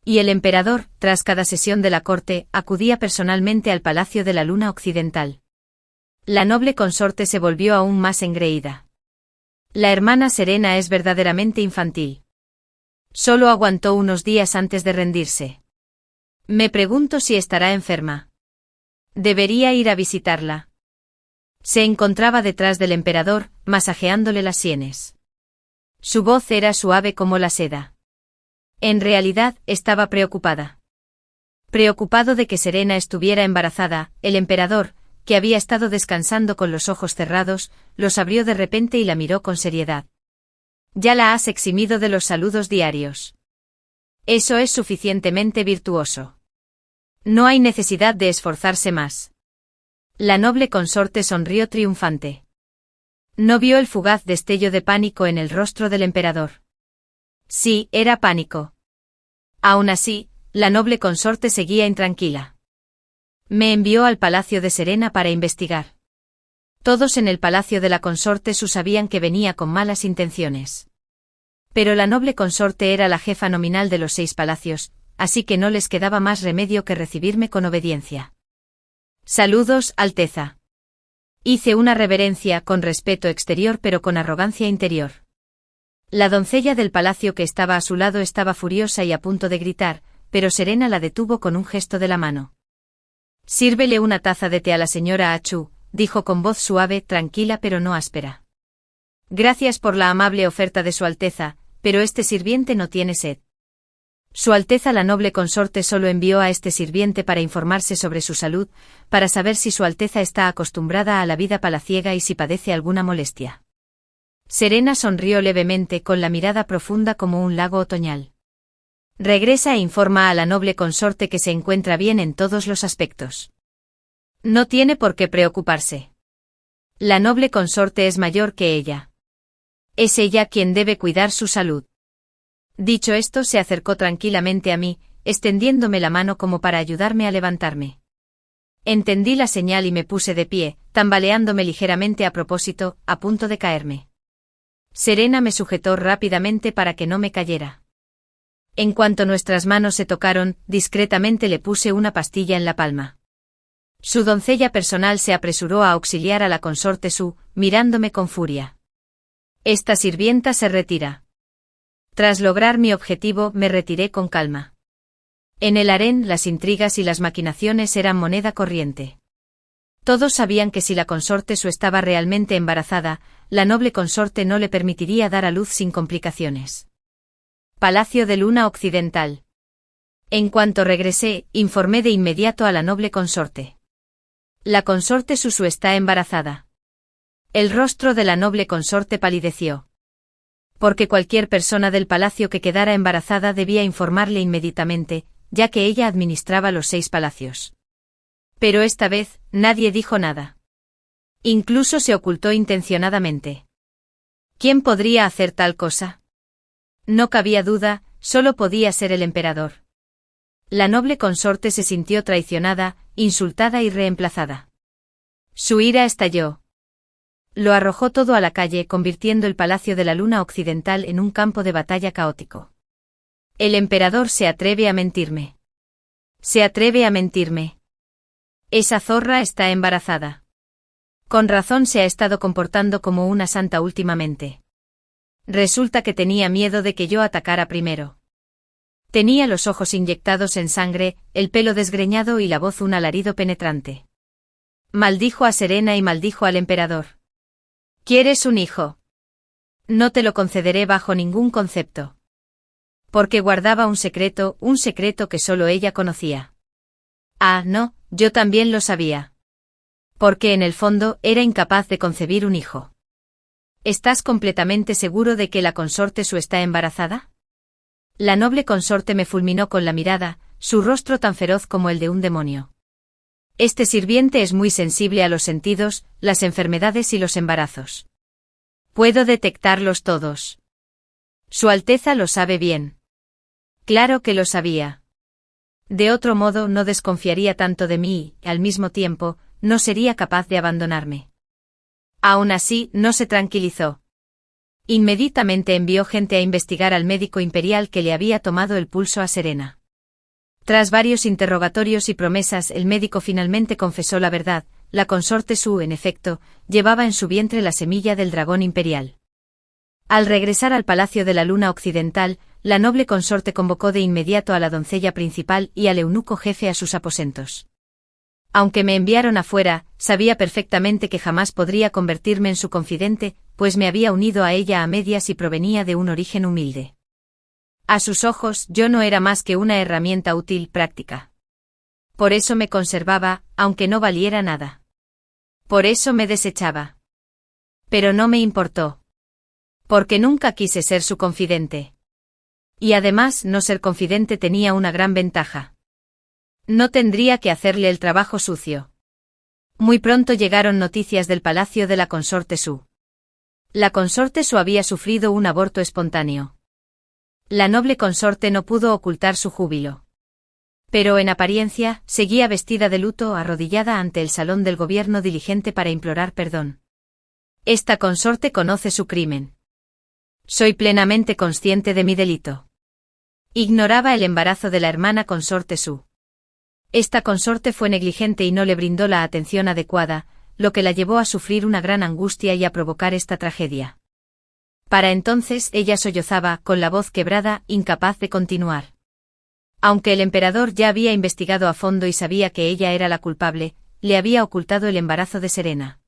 Speaker 1: Y el emperador, tras cada sesión de la corte, acudía personalmente al Palacio de la Luna Occidental. La noble consorte se volvió aún más engreída. La hermana Serena es verdaderamente infantil. Solo aguantó unos días antes de rendirse. Me pregunto si estará enferma. Debería ir a visitarla. Se encontraba detrás del emperador, masajeándole las sienes. Su voz era suave como la seda. En realidad, estaba preocupada. Preocupado de que Serena estuviera embarazada, el emperador, que había estado descansando con los ojos cerrados, los abrió de repente y la miró con seriedad. Ya la has eximido de los saludos diarios. Eso es suficientemente virtuoso. No hay necesidad de esforzarse más. La noble consorte sonrió triunfante. No vio el fugaz destello de pánico en el rostro del emperador. Sí, era pánico. Aún así, la noble consorte seguía intranquila. Me envió al palacio de Serena para investigar. Todos en el palacio de la consorte sabían que venía con malas intenciones. Pero la noble consorte era la jefa nominal de los 6 palacios, así que no les quedaba más remedio que recibirme con obediencia. Saludos, Alteza. Hice una reverencia con respeto exterior pero con arrogancia interior. La doncella del palacio que estaba a su lado estaba furiosa y a punto de gritar, pero Serena la detuvo con un gesto de la mano. Sírvele una taza de té a la señora Achu, dijo con voz suave, tranquila pero no áspera. Gracias por la amable oferta de Su Alteza, pero este sirviente no tiene sed. Su Alteza la noble consorte solo envió a este sirviente para informarse sobre su salud, para saber si Su Alteza está acostumbrada a la vida palaciega y si padece alguna molestia. Serena sonrió levemente con la mirada profunda como un lago otoñal. Regresa e informa a la noble consorte que se encuentra bien en todos los aspectos. No tiene por qué preocuparse. La noble consorte es mayor que ella. Es ella quien debe cuidar su salud. Dicho esto, se acercó tranquilamente a mí, extendiéndome la mano como para ayudarme a levantarme. Entendí la señal y me puse de pie, tambaleándome ligeramente a propósito, a punto de caerme. Serena me sujetó rápidamente para que no me cayera. En cuanto nuestras manos se tocaron, discretamente le puse una pastilla en la palma. Su doncella personal se apresuró a auxiliar a la consorte Su, mirándome con furia. Esta sirvienta se retira. Tras lograr mi objetivo, me retiré con calma. En el harén, las intrigas y las maquinaciones eran moneda corriente. Todos sabían que si la consorte Su estaba realmente embarazada, la noble consorte no le permitiría dar a luz sin complicaciones. Palacio de Luna Occidental. En cuanto regresé, informé de inmediato a la noble consorte. La consorte Susu está embarazada. El rostro de la noble consorte palideció. Porque cualquier persona del palacio que quedara embarazada debía informarle inmediatamente, ya que ella administraba los 6 palacios. Pero esta vez, nadie dijo nada. Incluso se ocultó intencionadamente. ¿Quién podría hacer tal cosa? No cabía duda, solo podía ser el emperador. La noble consorte se sintió traicionada, insultada y reemplazada. Su ira estalló. Lo arrojó todo a la calle, convirtiendo el Palacio de la Luna Occidental en un campo de batalla caótico. El emperador se atreve a mentirme. Se atreve a mentirme. Esa zorra está embarazada. Con razón se ha estado comportando como una santa últimamente. Resulta que tenía miedo de que yo atacara primero. Tenía los ojos inyectados en sangre, el pelo desgreñado y la voz un alarido penetrante. Maldijo a Serena y maldijo al emperador. ¿Quieres un hijo? No te lo concederé bajo ningún concepto. Porque guardaba un secreto que solo ella conocía. Ah, no, yo también lo sabía. Porque en el fondo era incapaz de concebir un hijo. ¿Estás completamente seguro de que la consorte Su está embarazada? La noble consorte me fulminó con la mirada, su rostro tan feroz como el de un demonio. Este sirviente es muy sensible a los sentidos, las enfermedades y los embarazos. Puedo detectarlos todos. Su Alteza lo sabe bien. Claro que lo sabía. De otro modo no desconfiaría tanto de mí y, al mismo tiempo, no sería capaz de abandonarme. Aún así, no se tranquilizó. Inmediatamente envió gente a investigar al médico imperial que le había tomado el pulso a Serena. Tras varios interrogatorios y promesas, el médico finalmente confesó la verdad: la consorte Su, en efecto, llevaba en su vientre la semilla del dragón imperial. Al regresar al Palacio de la Luna Occidental, la noble consorte convocó de inmediato a la doncella principal y al eunuco jefe a sus aposentos. Aunque me enviaron afuera, sabía perfectamente que jamás podría convertirme en su confidente, pues me había unido a ella a medias y provenía de un origen humilde. A sus ojos, yo no era más que una herramienta útil, práctica. Por eso me conservaba, aunque no valiera nada. Por eso me desechaba. Pero no me importó. Porque nunca quise ser su confidente. Y además, no ser confidente tenía una gran ventaja. No tendría que hacerle el trabajo sucio. Muy pronto llegaron noticias del palacio de la consorte Su. La consorte Su había sufrido un aborto espontáneo. La noble consorte no pudo ocultar su júbilo. Pero en apariencia, seguía vestida de luto, arrodillada ante el salón del gobierno diligente para implorar perdón. Esta consorte conoce su crimen. Soy plenamente consciente de mi delito. Ignoraba el embarazo de la hermana consorte Su. Esta consorte fue negligente y no le brindó la atención adecuada, lo que la llevó a sufrir una gran angustia y a provocar esta tragedia. Para entonces ella sollozaba, con la voz quebrada, incapaz de continuar. Aunque el emperador ya había investigado a fondo y sabía que ella era la culpable, le había ocultado el embarazo de Serena.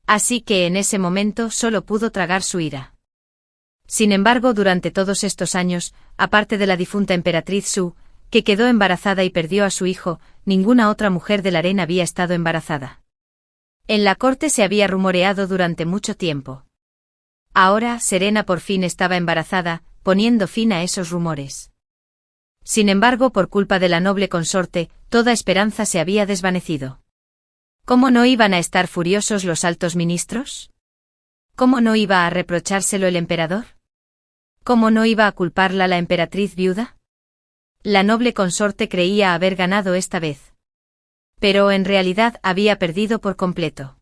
Speaker 1: Así que en ese momento solo pudo tragar su ira. Sin embargo, durante todos estos años, aparte de la difunta emperatriz Su, que quedó embarazada y perdió a su hijo, ninguna otra mujer del harén había estado embarazada. En la corte se había rumoreado durante mucho tiempo. Ahora, Serena por fin estaba embarazada, poniendo fin a esos rumores. Sin embargo, por culpa de la noble consorte, toda esperanza se había desvanecido. ¿Cómo no iban a estar furiosos los altos ministros? ¿Cómo no iba a reprochárselo el emperador? ¿Cómo no iba a culparla la emperatriz viuda? La noble consorte creía haber ganado esta vez. Pero en realidad había perdido por completo.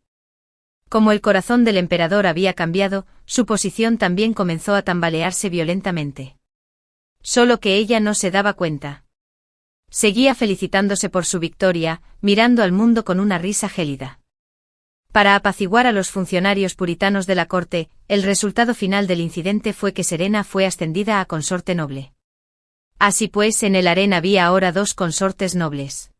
Speaker 1: Como el corazón del emperador había cambiado, su posición también comenzó a tambalearse violentamente. Solo que ella no se daba cuenta. Seguía felicitándose por su victoria, mirando al mundo con una risa gélida. Para apaciguar a los funcionarios puritanos de la corte, el resultado final del incidente fue que Serena fue ascendida a consorte noble. Así pues, en el harén había ahora 2 consortes nobles.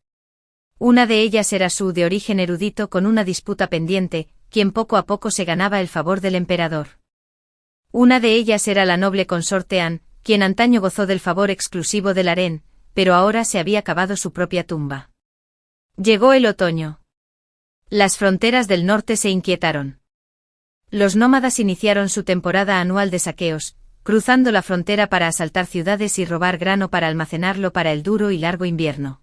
Speaker 1: Una de ellas era Su, de origen erudito con una disputa pendiente, quien poco a poco se ganaba el favor del emperador. Una de ellas era la noble consorte An, quien antaño gozó del favor exclusivo del harén, pero ahora se había cavado su propia tumba. Llegó el otoño. Las fronteras del norte se inquietaron. Los nómadas iniciaron su temporada anual de saqueos, cruzando la frontera para asaltar ciudades y robar grano para almacenarlo para el duro y largo invierno.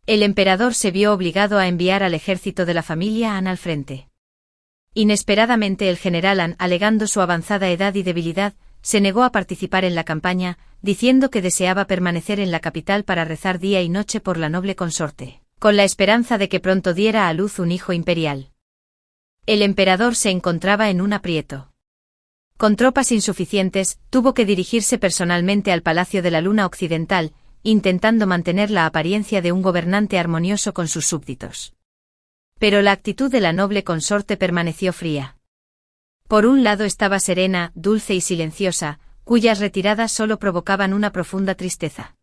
Speaker 1: El emperador se vio obligado a enviar al ejército de la familia An al frente. Inesperadamente el general An, alegando su avanzada edad y debilidad, se negó a participar en la campaña, diciendo que deseaba permanecer en la capital para rezar día y noche por la noble consorte, con la esperanza de que pronto diera a luz un hijo imperial. El emperador se encontraba en un aprieto. Con tropas insuficientes, tuvo que dirigirse personalmente al Palacio de la Luna Occidental, intentando mantener la apariencia de un gobernante armonioso con sus súbditos. Pero la actitud de la noble consorte permaneció fría. Por un lado estaba serena, dulce y silenciosa, cuyas retiradas solo provocaban una profunda tristeza.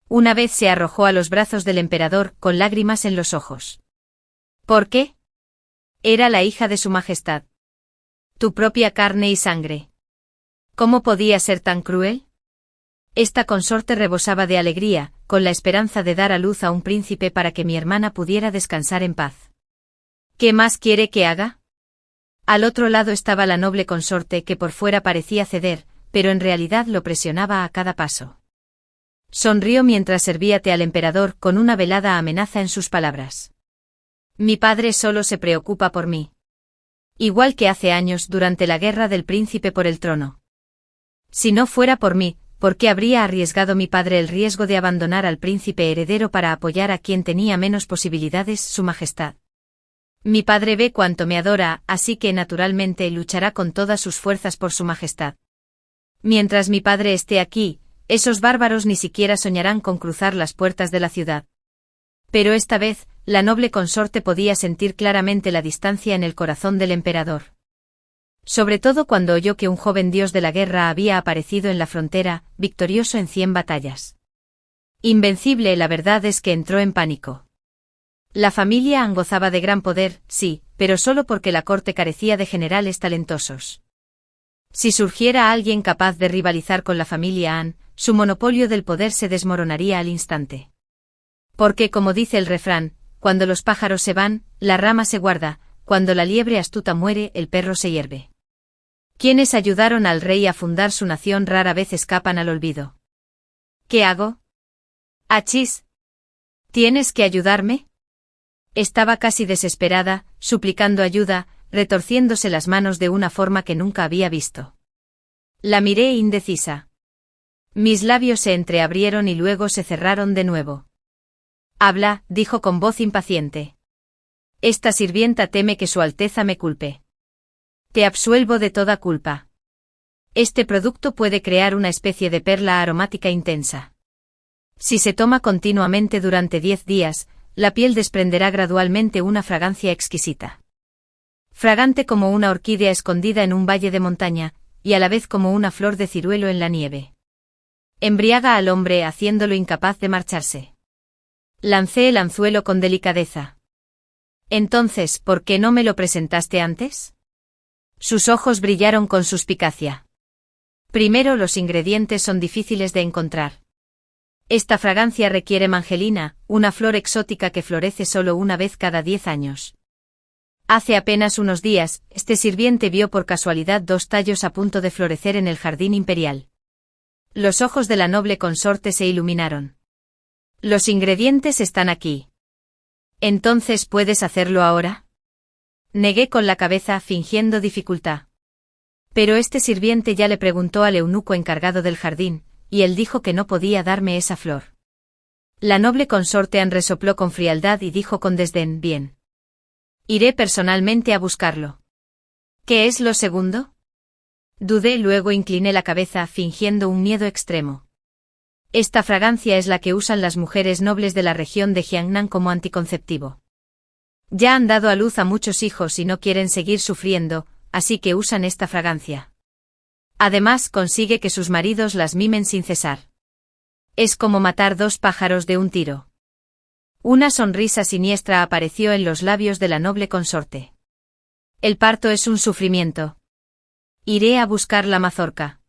Speaker 1: Una vez se arrojó a los brazos del emperador, con lágrimas en los ojos. ¿Por qué? Era la hija de su majestad. Tu propia carne y sangre. ¿Cómo podía ser tan cruel? Esta consorte rebosaba de alegría, con la esperanza de dar a luz a un príncipe para que mi hermana pudiera descansar en paz. ¿Qué más quiere que haga? Al otro lado estaba la noble consorte que por fuera parecía ceder, pero en realidad lo presionaba a cada paso. Sonrió mientras servía té al emperador con una velada amenaza en sus palabras. Mi padre solo se preocupa por mí. Igual que hace años durante la guerra del príncipe por el trono. Si no fuera por mí, ¿por qué habría arriesgado mi padre el riesgo de abandonar al príncipe heredero para apoyar a quien tenía menos posibilidades, su majestad? Mi padre ve cuánto me adora, así que naturalmente luchará con todas sus fuerzas por su majestad. Mientras mi padre esté aquí, esos bárbaros ni siquiera soñarán con cruzar las puertas de la ciudad. Pero esta vez, la noble consorte podía sentir claramente la distancia en el corazón del emperador. Sobre todo cuando oyó que un joven dios de la guerra había aparecido en la frontera, victorioso en 100 batallas. Invencible, la verdad es que entró en pánico. La familia An gozaba de gran poder, sí, pero solo porque la corte carecía de generales talentosos. Si surgiera alguien capaz de rivalizar con la familia An, su monopolio del poder se desmoronaría al instante. Porque, como dice el refrán, cuando los pájaros se van, la rama se guarda, cuando la liebre astuta muere, el perro se hierve. Quienes ayudaron al rey a fundar su nación rara vez escapan al olvido. ¿Qué hago? Achis. ¿Tienes que ayudarme? Estaba casi desesperada, suplicando ayuda, retorciéndose las manos de una forma que nunca había visto. La miré indecisa. Mis labios se entreabrieron y luego se cerraron de nuevo. Habla, dijo con voz impaciente. Esta sirvienta teme que su Alteza me culpe. Te absuelvo de toda culpa. Este producto puede crear una especie de perla aromática intensa. Si se toma continuamente durante 10 días, la piel desprenderá gradualmente una fragancia exquisita. Fragante como una orquídea escondida en un valle de montaña, y a la vez como una flor de ciruelo en la nieve. Embriaga al hombre haciéndolo incapaz de marcharse. Lancé el anzuelo con delicadeza. Entonces, ¿por qué no me lo presentaste antes? Sus ojos brillaron con suspicacia. Primero, los ingredientes son difíciles de encontrar. Esta fragancia requiere mangelina, una flor exótica que florece solo una vez cada 10 años. Hace apenas unos días, este sirviente vio por casualidad 2 tallos a punto de florecer en el jardín imperial. Los ojos de la noble consorte se iluminaron. Los ingredientes están aquí. ¿Entonces puedes hacerlo ahora? Negué con la cabeza, fingiendo dificultad. Pero este sirviente ya le preguntó al eunuco encargado del jardín, y él dijo que no podía darme esa flor. La noble consorte An resopló con frialdad y dijo con desdén: bien. Iré personalmente a buscarlo. ¿Qué es lo segundo? Dudé, luego incliné la cabeza, fingiendo un miedo extremo. Esta fragancia es la que usan las mujeres nobles de la región de Jiangnan como anticonceptivo. Ya han dado a luz a muchos hijos y no quieren seguir sufriendo, así que usan esta fragancia. Además, consigue que sus maridos las mimen sin cesar. Es como matar dos pájaros de un tiro. Una sonrisa siniestra apareció en los labios de la noble consorte. El parto es un sufrimiento. Iré a buscar la mazorca.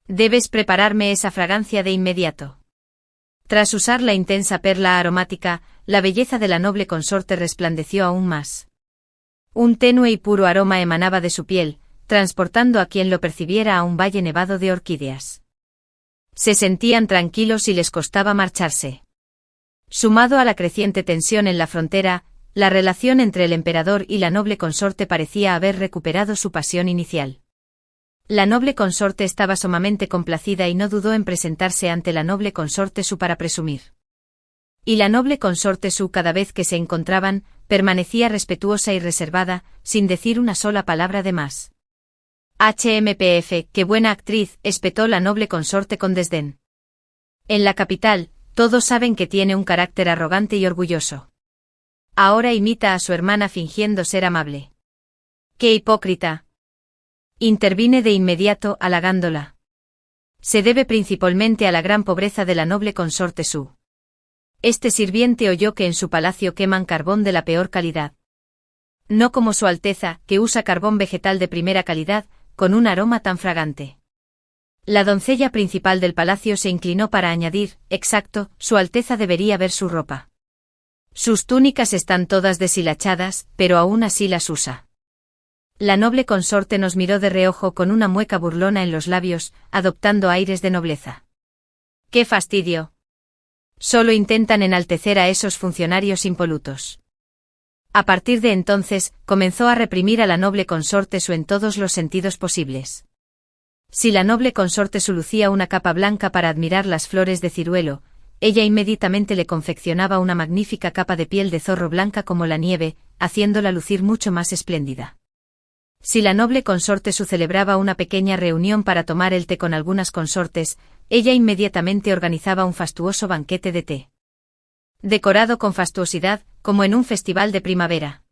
Speaker 1: Debes prepararme esa fragancia de inmediato. Tras usar la intensa perla aromática, la belleza de la noble consorte resplandeció aún más. Un tenue y puro aroma emanaba de su piel, transportando a quien lo percibiera a un valle nevado de orquídeas. Se sentían tranquilos y les costaba marcharse. Sumado a la creciente tensión en la frontera, la relación entre el emperador y la noble consorte parecía haber recuperado su pasión inicial. La noble consorte estaba sumamente complacida y no dudó en presentarse ante la noble consorte Su para presumir. Y la noble consorte Su, cada vez que se encontraban, permanecía respetuosa y reservada, sin decir una sola palabra de más. HMPF, qué buena actriz, espetó la noble consorte con desdén. En la capital, todos saben que tiene un carácter arrogante y orgulloso. Ahora imita a su hermana fingiendo ser amable. ¡Qué hipócrita! Intervine de inmediato, halagándola. Se debe principalmente a la gran pobreza de la noble consorte Su. Este sirviente oyó que en su palacio queman carbón de la peor calidad. No como Su Alteza, que usa carbón vegetal de primera calidad, con un aroma tan fragante. La doncella principal del palacio se inclinó para añadir, exacto, Su Alteza debería ver su ropa. Sus túnicas están todas deshilachadas, pero aún así las usa. La noble consorte nos miró de reojo con una mueca burlona en los labios, adoptando aires de nobleza. ¡Qué fastidio! Solo intentan enaltecer a esos funcionarios impolutos. A partir de entonces, comenzó a reprimir a la noble consorte Su en todos los sentidos posibles. Si la noble consorte Su lucía una capa blanca para admirar las flores de ciruelo, ella inmediatamente le confeccionaba una magnífica capa de piel de zorro blanca como la nieve, haciéndola lucir mucho más espléndida. Si la noble consorte Su celebraba una pequeña reunión para tomar el té con algunas consortes, ella inmediatamente organizaba un fastuoso banquete de té. Decorado con fastuosidad, como en un festival de primavera.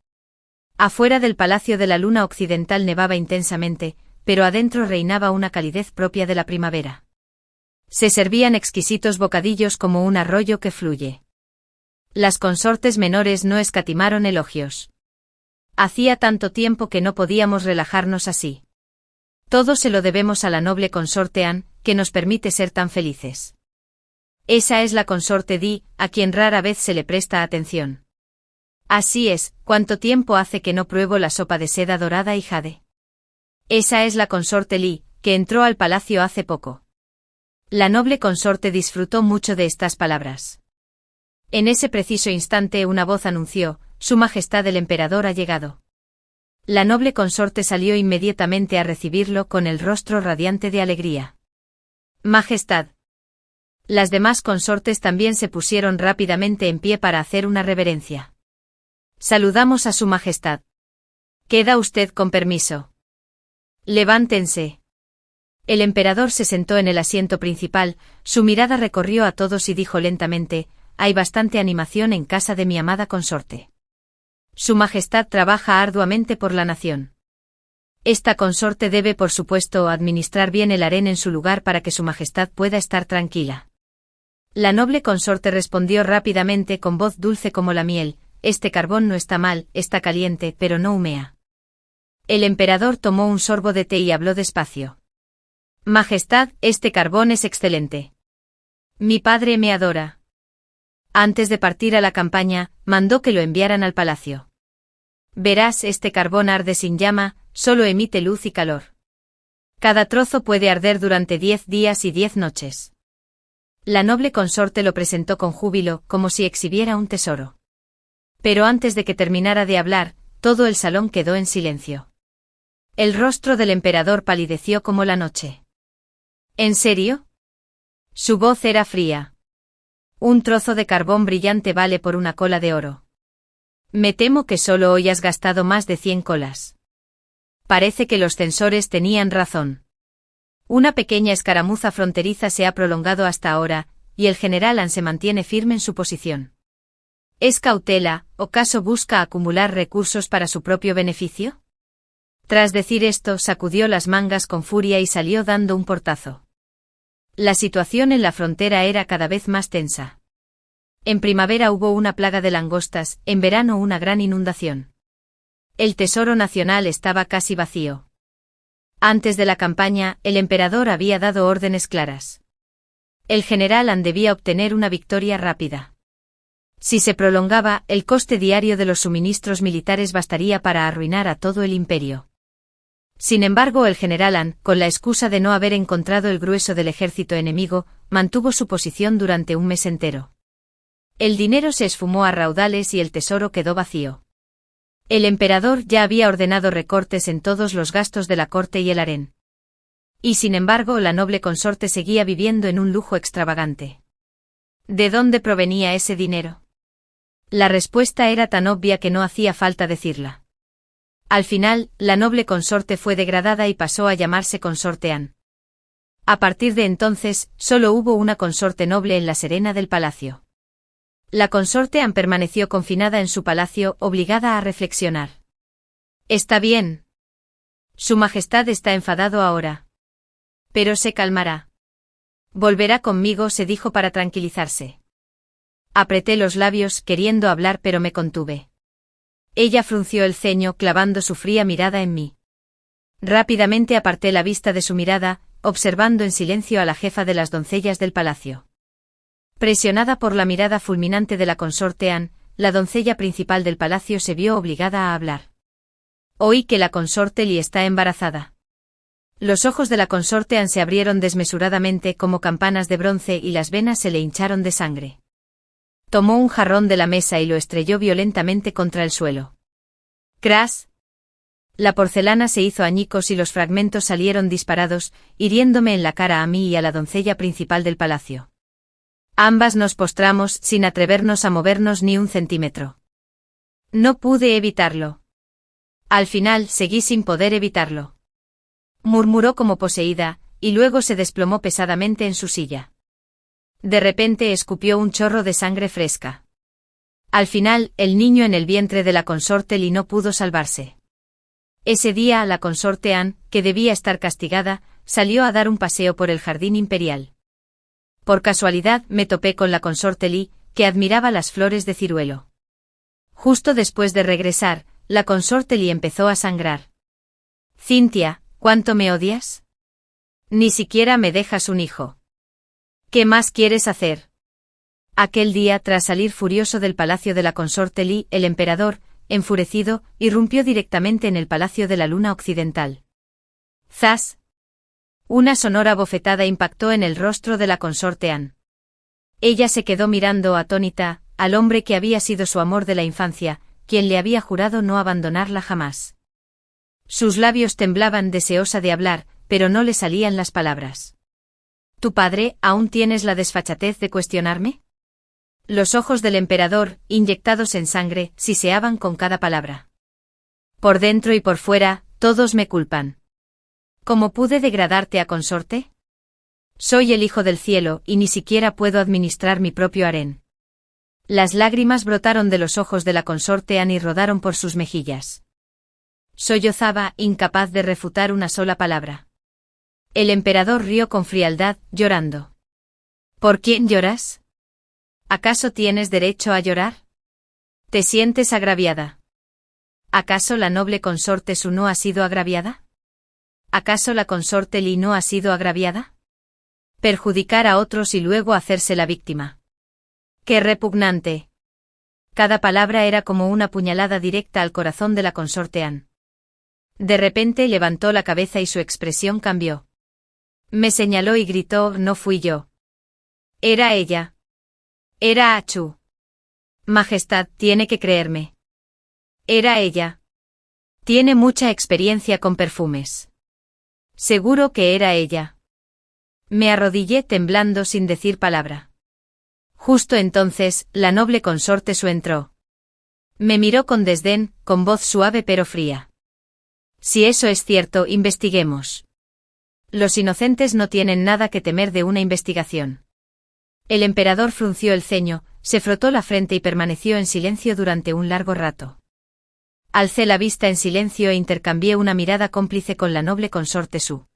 Speaker 1: Afuera del Palacio de la Luna Occidental nevaba intensamente, pero adentro reinaba una calidez propia de la primavera. Se servían exquisitos bocadillos como un arroyo que fluye. Las consortes menores no escatimaron elogios. Hacía tanto tiempo que no podíamos relajarnos así. Todo se lo debemos a la noble consorte An, que nos permite ser tan felices. Esa es la consorte Di, a quien rara vez se le presta atención. Así es, ¿cuánto tiempo hace que no pruebo la sopa de seda dorada y jade? Esa es la consorte Li, que entró al palacio hace poco. La noble consorte disfrutó mucho de estas palabras. En ese preciso instante una voz anunció, Su Majestad el Emperador ha llegado. La noble consorte salió inmediatamente a recibirlo con el rostro radiante de alegría. Majestad. Las demás consortes también se pusieron rápidamente en pie para hacer una reverencia. Saludamos a Su Majestad. Queda usted con permiso. Levántense. El emperador se sentó en el asiento principal, su mirada recorrió a todos y dijo lentamente, hay bastante animación en casa de mi amada consorte. Su Majestad trabaja arduamente por la nación. Esta consorte debe, por supuesto, administrar bien el harén en su lugar para que Su Majestad pueda estar tranquila. La noble consorte respondió rápidamente con voz dulce como la miel, este carbón no está mal, está caliente, pero no humea. El emperador tomó un sorbo de té y habló despacio. Majestad, este carbón es excelente. Mi padre me adora. Antes de partir a la campaña, mandó que lo enviaran al palacio. Verás, este carbón arde sin llama, solo emite luz y calor. Cada trozo puede arder durante 10 días y 10 noches. La noble consorte lo presentó con júbilo, como si exhibiera un tesoro. Pero antes de que terminara de hablar, todo el salón quedó en silencio. El rostro del emperador palideció como la noche. ¿En serio? Su voz era fría. Un trozo de carbón brillante vale por una cola de oro. Me temo que solo hoy has gastado más de 100 colas. Parece que los censores tenían razón. Una pequeña escaramuza fronteriza se ha prolongado hasta ahora, y el general An se mantiene firme en su posición. ¿Es cautela, o acaso busca acumular recursos para su propio beneficio? Tras decir esto, sacudió las mangas con furia y salió dando un portazo. La situación en la frontera era cada vez más tensa. En primavera hubo una plaga de langostas, en verano una gran inundación. El tesoro nacional estaba casi vacío. Antes de la campaña, el emperador había dado órdenes claras. El general An debía obtener una victoria rápida. Si se prolongaba, el coste diario de los suministros militares bastaría para arruinar a todo el imperio. Sin embargo, el general An, con la excusa de no haber encontrado el grueso del ejército enemigo, mantuvo su posición durante un mes entero. El dinero se esfumó a raudales y el tesoro quedó vacío. El emperador ya había ordenado recortes en todos los gastos de la corte y el harén. Y sin embargo, la noble consorte seguía viviendo en un lujo extravagante. ¿De dónde provenía ese dinero? La respuesta era tan obvia que no hacía falta decirla. Al final, la noble consorte fue degradada y pasó a llamarse consorte An. A partir de entonces, solo hubo una consorte noble en la Serena del palacio. La consorte An permaneció confinada en su palacio, obligada a reflexionar. Está bien. Su Majestad está enfadado ahora. Pero se calmará. Volverá conmigo, se dijo para tranquilizarse. Apreté los labios, queriendo hablar, pero me contuve. Ella frunció el ceño, clavando su fría mirada en mí. Rápidamente aparté la vista de su mirada, observando en silencio a la jefa de las doncellas del palacio. Presionada por la mirada fulminante de la consorte An, la doncella principal del palacio se vio obligada a hablar. Oí que la consorte Li está embarazada. Los ojos de la consorte An se abrieron desmesuradamente como campanas de bronce y las venas se le hincharon de sangre. Tomó un jarrón de la mesa y lo estrelló violentamente contra el suelo. ¡Cras! La porcelana se hizo añicos y los fragmentos salieron disparados, hiriéndome en la cara a mí y a la doncella principal del palacio. Ambas nos postramos sin atrevernos a movernos ni un centímetro. No pude evitarlo. Al final seguí sin poder evitarlo. Murmuró como poseída, y luego se desplomó pesadamente en su silla. De repente escupió un chorro de sangre fresca. Al final, el niño en el vientre de la consorte Li no pudo salvarse. Ese día la consorte An, que debía estar castigada, salió a dar un paseo por el jardín imperial. Por casualidad me topé con la consorte Li, que admiraba las flores de ciruelo. Justo después de regresar, la consorte Li empezó a sangrar. Cintia, ¿cuánto me odias? Ni siquiera me dejas un hijo. ¿Qué más quieres hacer? Aquel día, tras salir furioso del palacio de la consorte Li, el emperador, enfurecido, irrumpió directamente en el palacio de la Luna Occidental. ¡Zas! Una sonora bofetada impactó en el rostro de la consorte An. Ella se quedó mirando atónita al hombre que había sido su amor de la infancia, quien le había jurado no abandonarla jamás. Sus labios temblaban deseosa de hablar, pero no le salían las palabras. ¿Tu padre, aún tienes la desfachatez de cuestionarme? Los ojos del emperador, inyectados en sangre, siseaban con cada palabra. Por dentro y por fuera, todos me culpan. ¿Cómo pude degradarte a consorte? Soy el hijo del cielo, y ni siquiera puedo administrar mi propio harén. Las lágrimas brotaron de los ojos de la consorte An y rodaron por sus mejillas. Sollozaba, incapaz de refutar una sola palabra. El emperador rió con frialdad, llorando. ¿Por quién lloras? ¿Acaso tienes derecho a llorar? ¿Te sientes agraviada? ¿Acaso la noble consorte Su no ha sido agraviada? ¿Acaso la consorte Li no ha sido agraviada? Perjudicar a otros y luego hacerse la víctima. ¡Qué repugnante! Cada palabra era como una puñalada directa al corazón de la consorte An. De repente levantó la cabeza y su expresión cambió. Me señaló y gritó: no fui yo. Era ella. Era Achu. Majestad, tiene que creerme. Era ella. Tiene mucha experiencia con perfumes. Seguro que era ella. Me arrodillé temblando sin decir palabra. Justo entonces, la noble consorte Su entró. Me miró con desdén, con voz suave pero fría. Si eso es cierto, investiguemos. Los inocentes no tienen nada que temer de una investigación. El emperador frunció el ceño, se frotó la frente y permaneció en silencio durante un largo rato. Alcé la vista en silencio e intercambié una mirada cómplice con la noble consorte Su.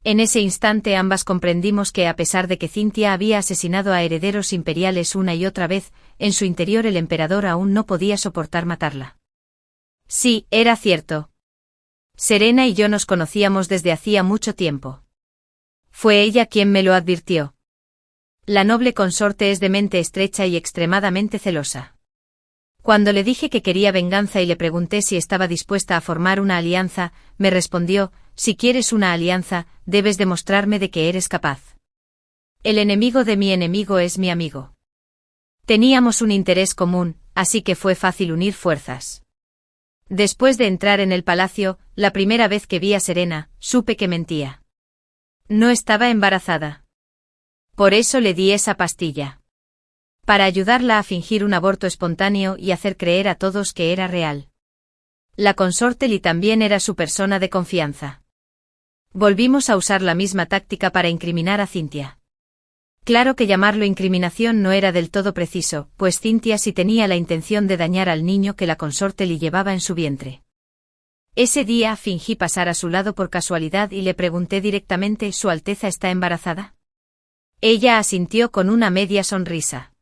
Speaker 1: En ese instante ambas comprendimos que a pesar de que Cynthia había asesinado a herederos imperiales una y otra vez, en su interior el emperador aún no podía soportar matarla. Sí, era cierto. Serena y yo nos conocíamos desde hacía mucho tiempo. Fue ella quien me lo advirtió. La noble consorte es de mente estrecha y extremadamente celosa. Cuando le dije que quería venganza y le pregunté si estaba dispuesta a formar una alianza, me respondió: si quieres una alianza, debes demostrarme de que eres capaz. El enemigo de mi enemigo es mi amigo. Teníamos un interés común, así que fue fácil unir fuerzas. Después de entrar en el palacio, la primera vez que vi a Serena, supe que mentía. No estaba embarazada. Por eso le di esa pastilla. Para ayudarla a fingir un aborto espontáneo y hacer creer a todos que era real. La consorte Lee también era su persona de confianza. Volvimos a usar la misma táctica para incriminar a Cynthia. Claro que llamarlo incriminación no era del todo preciso, pues Cynthia sí tenía la intención de dañar al niño que la consorte Lee llevaba en su vientre. Ese día fingí pasar a su lado por casualidad y le pregunté directamente: ¿Su Alteza está embarazada? Ella asintió con una media sonrisa.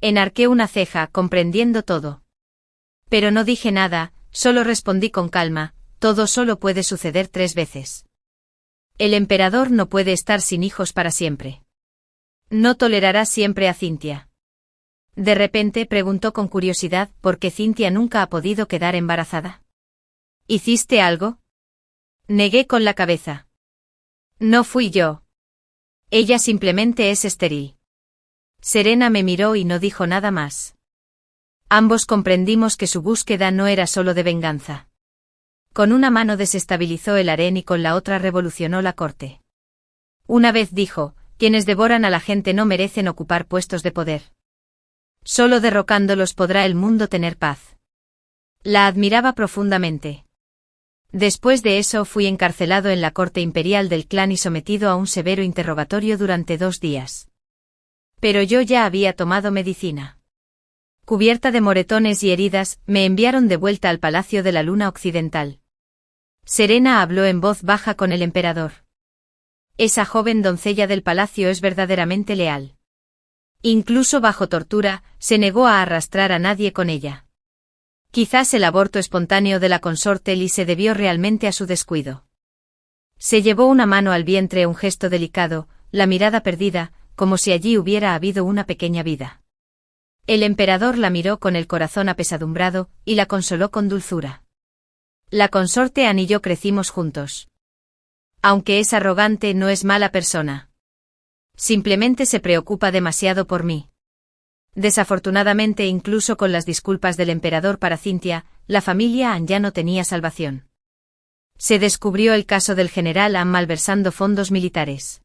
Speaker 1: Enarqué una ceja, comprendiendo todo. Pero no dije nada, solo respondí con calma: todo solo puede suceder 3 veces. El emperador no puede estar sin hijos para siempre. No tolerará siempre a Cynthia. De repente preguntó con curiosidad: ¿por qué Cynthia nunca ha podido quedar embarazada? ¿Hiciste algo? Negué con la cabeza. No fui yo. Ella simplemente es estéril. Serena me miró y no dijo nada más. Ambos comprendimos que su búsqueda no era solo de venganza. Con una mano desestabilizó el harén y con la otra revolucionó la corte. Una vez dijo: quienes devoran a la gente no merecen ocupar puestos de poder. Solo derrocándolos podrá el mundo tener paz. La admiraba profundamente. Después de eso fui encarcelado en la corte imperial del clan y sometido a un severo interrogatorio durante 2 días. Pero yo ya había tomado medicina. Cubierta de moretones y heridas, me enviaron de vuelta al Palacio de la Luna Occidental. Serena habló en voz baja con el emperador. Esa joven doncella del palacio es verdaderamente leal. Incluso bajo tortura, se negó a arrastrar a nadie con ella. Quizás el aborto espontáneo de la consorte Lee se debió realmente a su descuido. Se llevó una mano al vientre, un gesto delicado, la mirada perdida, como si allí hubiera habido una pequeña vida. El emperador la miró con el corazón apesadumbrado, y la consoló con dulzura. La consorte Anne y yo crecimos juntos. Aunque es arrogante, no es mala persona. Simplemente se preocupa demasiado por mí. Desafortunadamente, incluso con las disculpas del emperador para Cynthia, la familia Anne ya no tenía salvación. Se descubrió el caso del general Anne malversando fondos militares.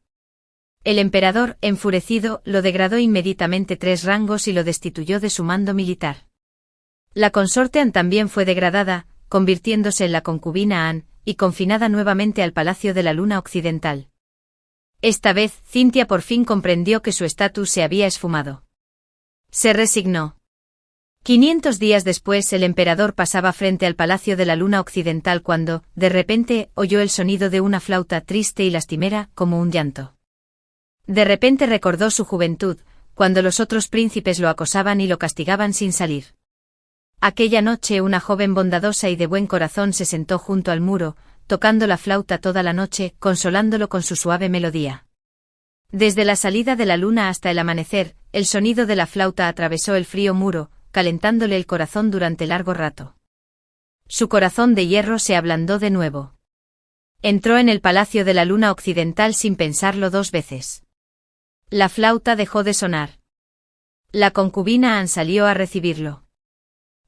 Speaker 1: El emperador, enfurecido, lo degradó inmediatamente 3 rangos y lo destituyó de su mando militar. La consorte Anne también fue degradada, convirtiéndose en la concubina Anne, y confinada nuevamente al Palacio de la Luna Occidental. Esta vez, Cynthia por fin comprendió que su estatus se había esfumado. Se resignó. 500 días después el emperador pasaba frente al Palacio de la Luna Occidental cuando, de repente, oyó el sonido de una flauta triste y lastimera, como un llanto. De repente recordó su juventud, cuando los otros príncipes lo acosaban y lo castigaban sin salir. Aquella noche una joven bondadosa y de buen corazón se sentó junto al muro, tocando la flauta toda la noche, consolándolo con su suave melodía. Desde la salida de la luna hasta el amanecer, el sonido de la flauta atravesó el frío muro, calentándole el corazón durante largo rato. Su corazón de hierro se ablandó de nuevo. Entró en el Palacio de la Luna Occidental sin pensarlo 2 veces. La flauta dejó de sonar. La concubina Anne salió a recibirlo.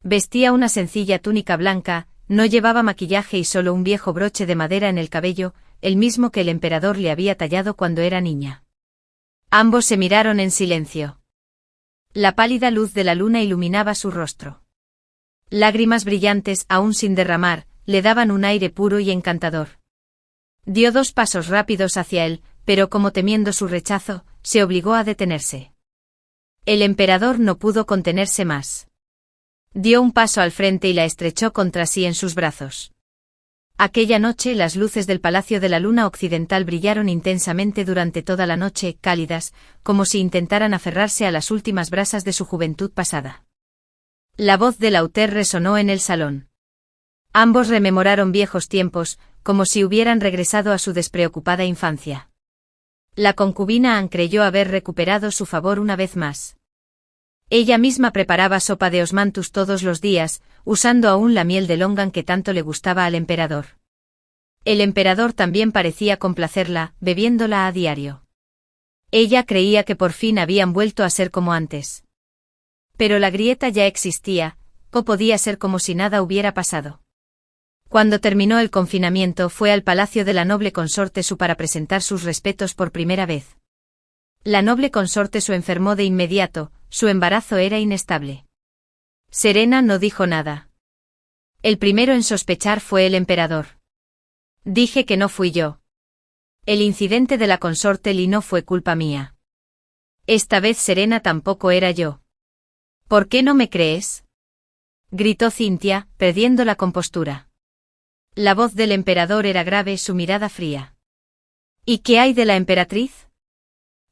Speaker 1: Vestía una sencilla túnica blanca, no llevaba maquillaje y solo un viejo broche de madera en el cabello, el mismo que el emperador le había tallado cuando era niña. Ambos se miraron en silencio. La pálida luz de la luna iluminaba su rostro. Lágrimas brillantes, aún sin derramar, le daban un aire puro y encantador. Dio 2 pasos rápidos hacia él, pero como temiendo su rechazo, se obligó a detenerse. El emperador no pudo contenerse más. Dio un paso al frente y la estrechó contra sí en sus brazos. Aquella noche las luces del Palacio de la Luna Occidental brillaron intensamente durante toda la noche, cálidas, como si intentaran aferrarse a las últimas brasas de su juventud pasada. La voz de Lauter resonó en el salón. Ambos rememoraron viejos tiempos, como si hubieran regresado a su despreocupada infancia. La concubina Anne creyó haber recuperado su favor una vez más. Ella misma preparaba sopa de osmanthus todos los días, usando aún la miel de longan que tanto le gustaba al emperador. El emperador también parecía complacerla, bebiéndola a diario. Ella creía que por fin habían vuelto a ser como antes. Pero la grieta ya existía, o podía ser como si nada hubiera pasado. Cuando terminó el confinamiento fue al palacio de la noble consorte Su para presentar sus respetos por primera vez. La noble consorte Su enfermó de inmediato, su embarazo era inestable. Serena no dijo nada. El primero en sospechar fue el emperador. Dije que no fui yo. El incidente de la consorte Li no fue culpa mía. Esta vez Serena tampoco era yo. ¿Por qué no me crees?, gritó Cynthia, perdiendo la compostura. La voz del emperador era grave, su mirada fría. ¿Y qué hay de la emperatriz?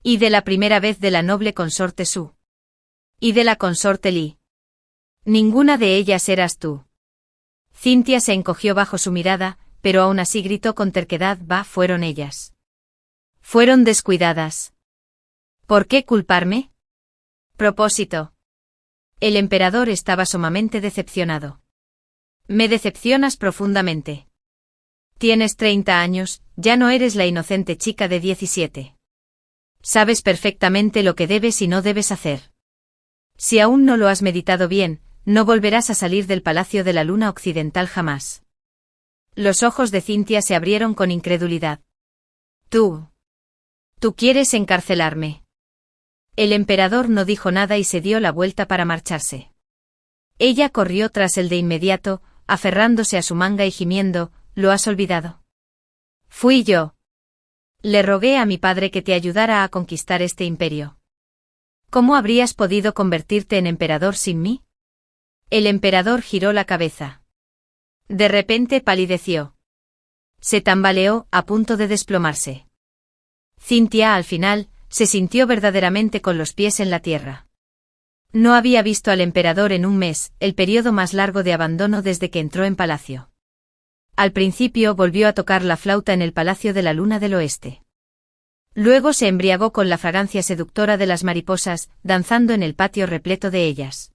Speaker 1: ¿Y de la primera vez de la noble consorte Su? ¿Y de la consorte Li? Ninguna de ellas eras tú. Cynthia se encogió bajo su mirada, pero aún así gritó con terquedad: fueron ellas. Fueron descuidadas. ¿Por qué culparme? Propósito. El emperador estaba sumamente decepcionado. Me decepcionas profundamente. Tienes 30 años, ya no eres la inocente chica de 17. Sabes perfectamente lo que debes y no debes hacer. Si aún no lo has meditado bien, no volverás a salir del Palacio de la Luna Occidental jamás. Los ojos de Cynthia se abrieron con incredulidad. Tú quieres encarcelarme. El emperador no dijo nada y se dio la vuelta para marcharse. Ella corrió tras él de inmediato, aferrándose a su manga y gimiendo: ¿lo has olvidado? Fui yo. Le rogué a mi padre que te ayudara a conquistar este imperio. ¿Cómo habrías podido convertirte en emperador sin mí? El emperador giró la cabeza. De repente palideció. Se tambaleó, a punto de desplomarse. Cynthia, al final, se sintió verdaderamente con los pies en la tierra. No había visto al emperador en un mes, el periodo más largo de abandono desde que entró en palacio. Al principio volvió a tocar la flauta en el Palacio de la Luna del Oeste. Luego se embriagó con la fragancia seductora de las mariposas, danzando en el patio repleto de ellas.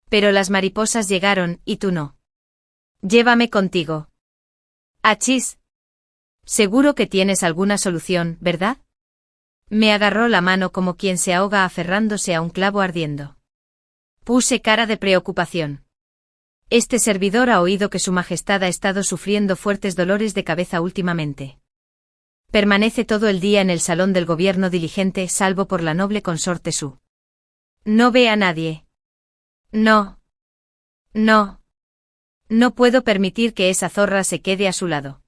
Speaker 1: Pero las mariposas llegaron, y tú no. Llévame contigo. Achis. Seguro que tienes alguna solución, ¿verdad? Me agarró la mano como quien se ahoga aferrándose a un clavo ardiendo. Puse cara de preocupación. Este servidor ha oído que Su Majestad ha estado sufriendo fuertes dolores de cabeza últimamente. Permanece todo el día en el salón del gobierno diligente, salvo por la noble consorte Su. No ve a nadie. No. No puedo permitir que esa zorra se quede a su lado.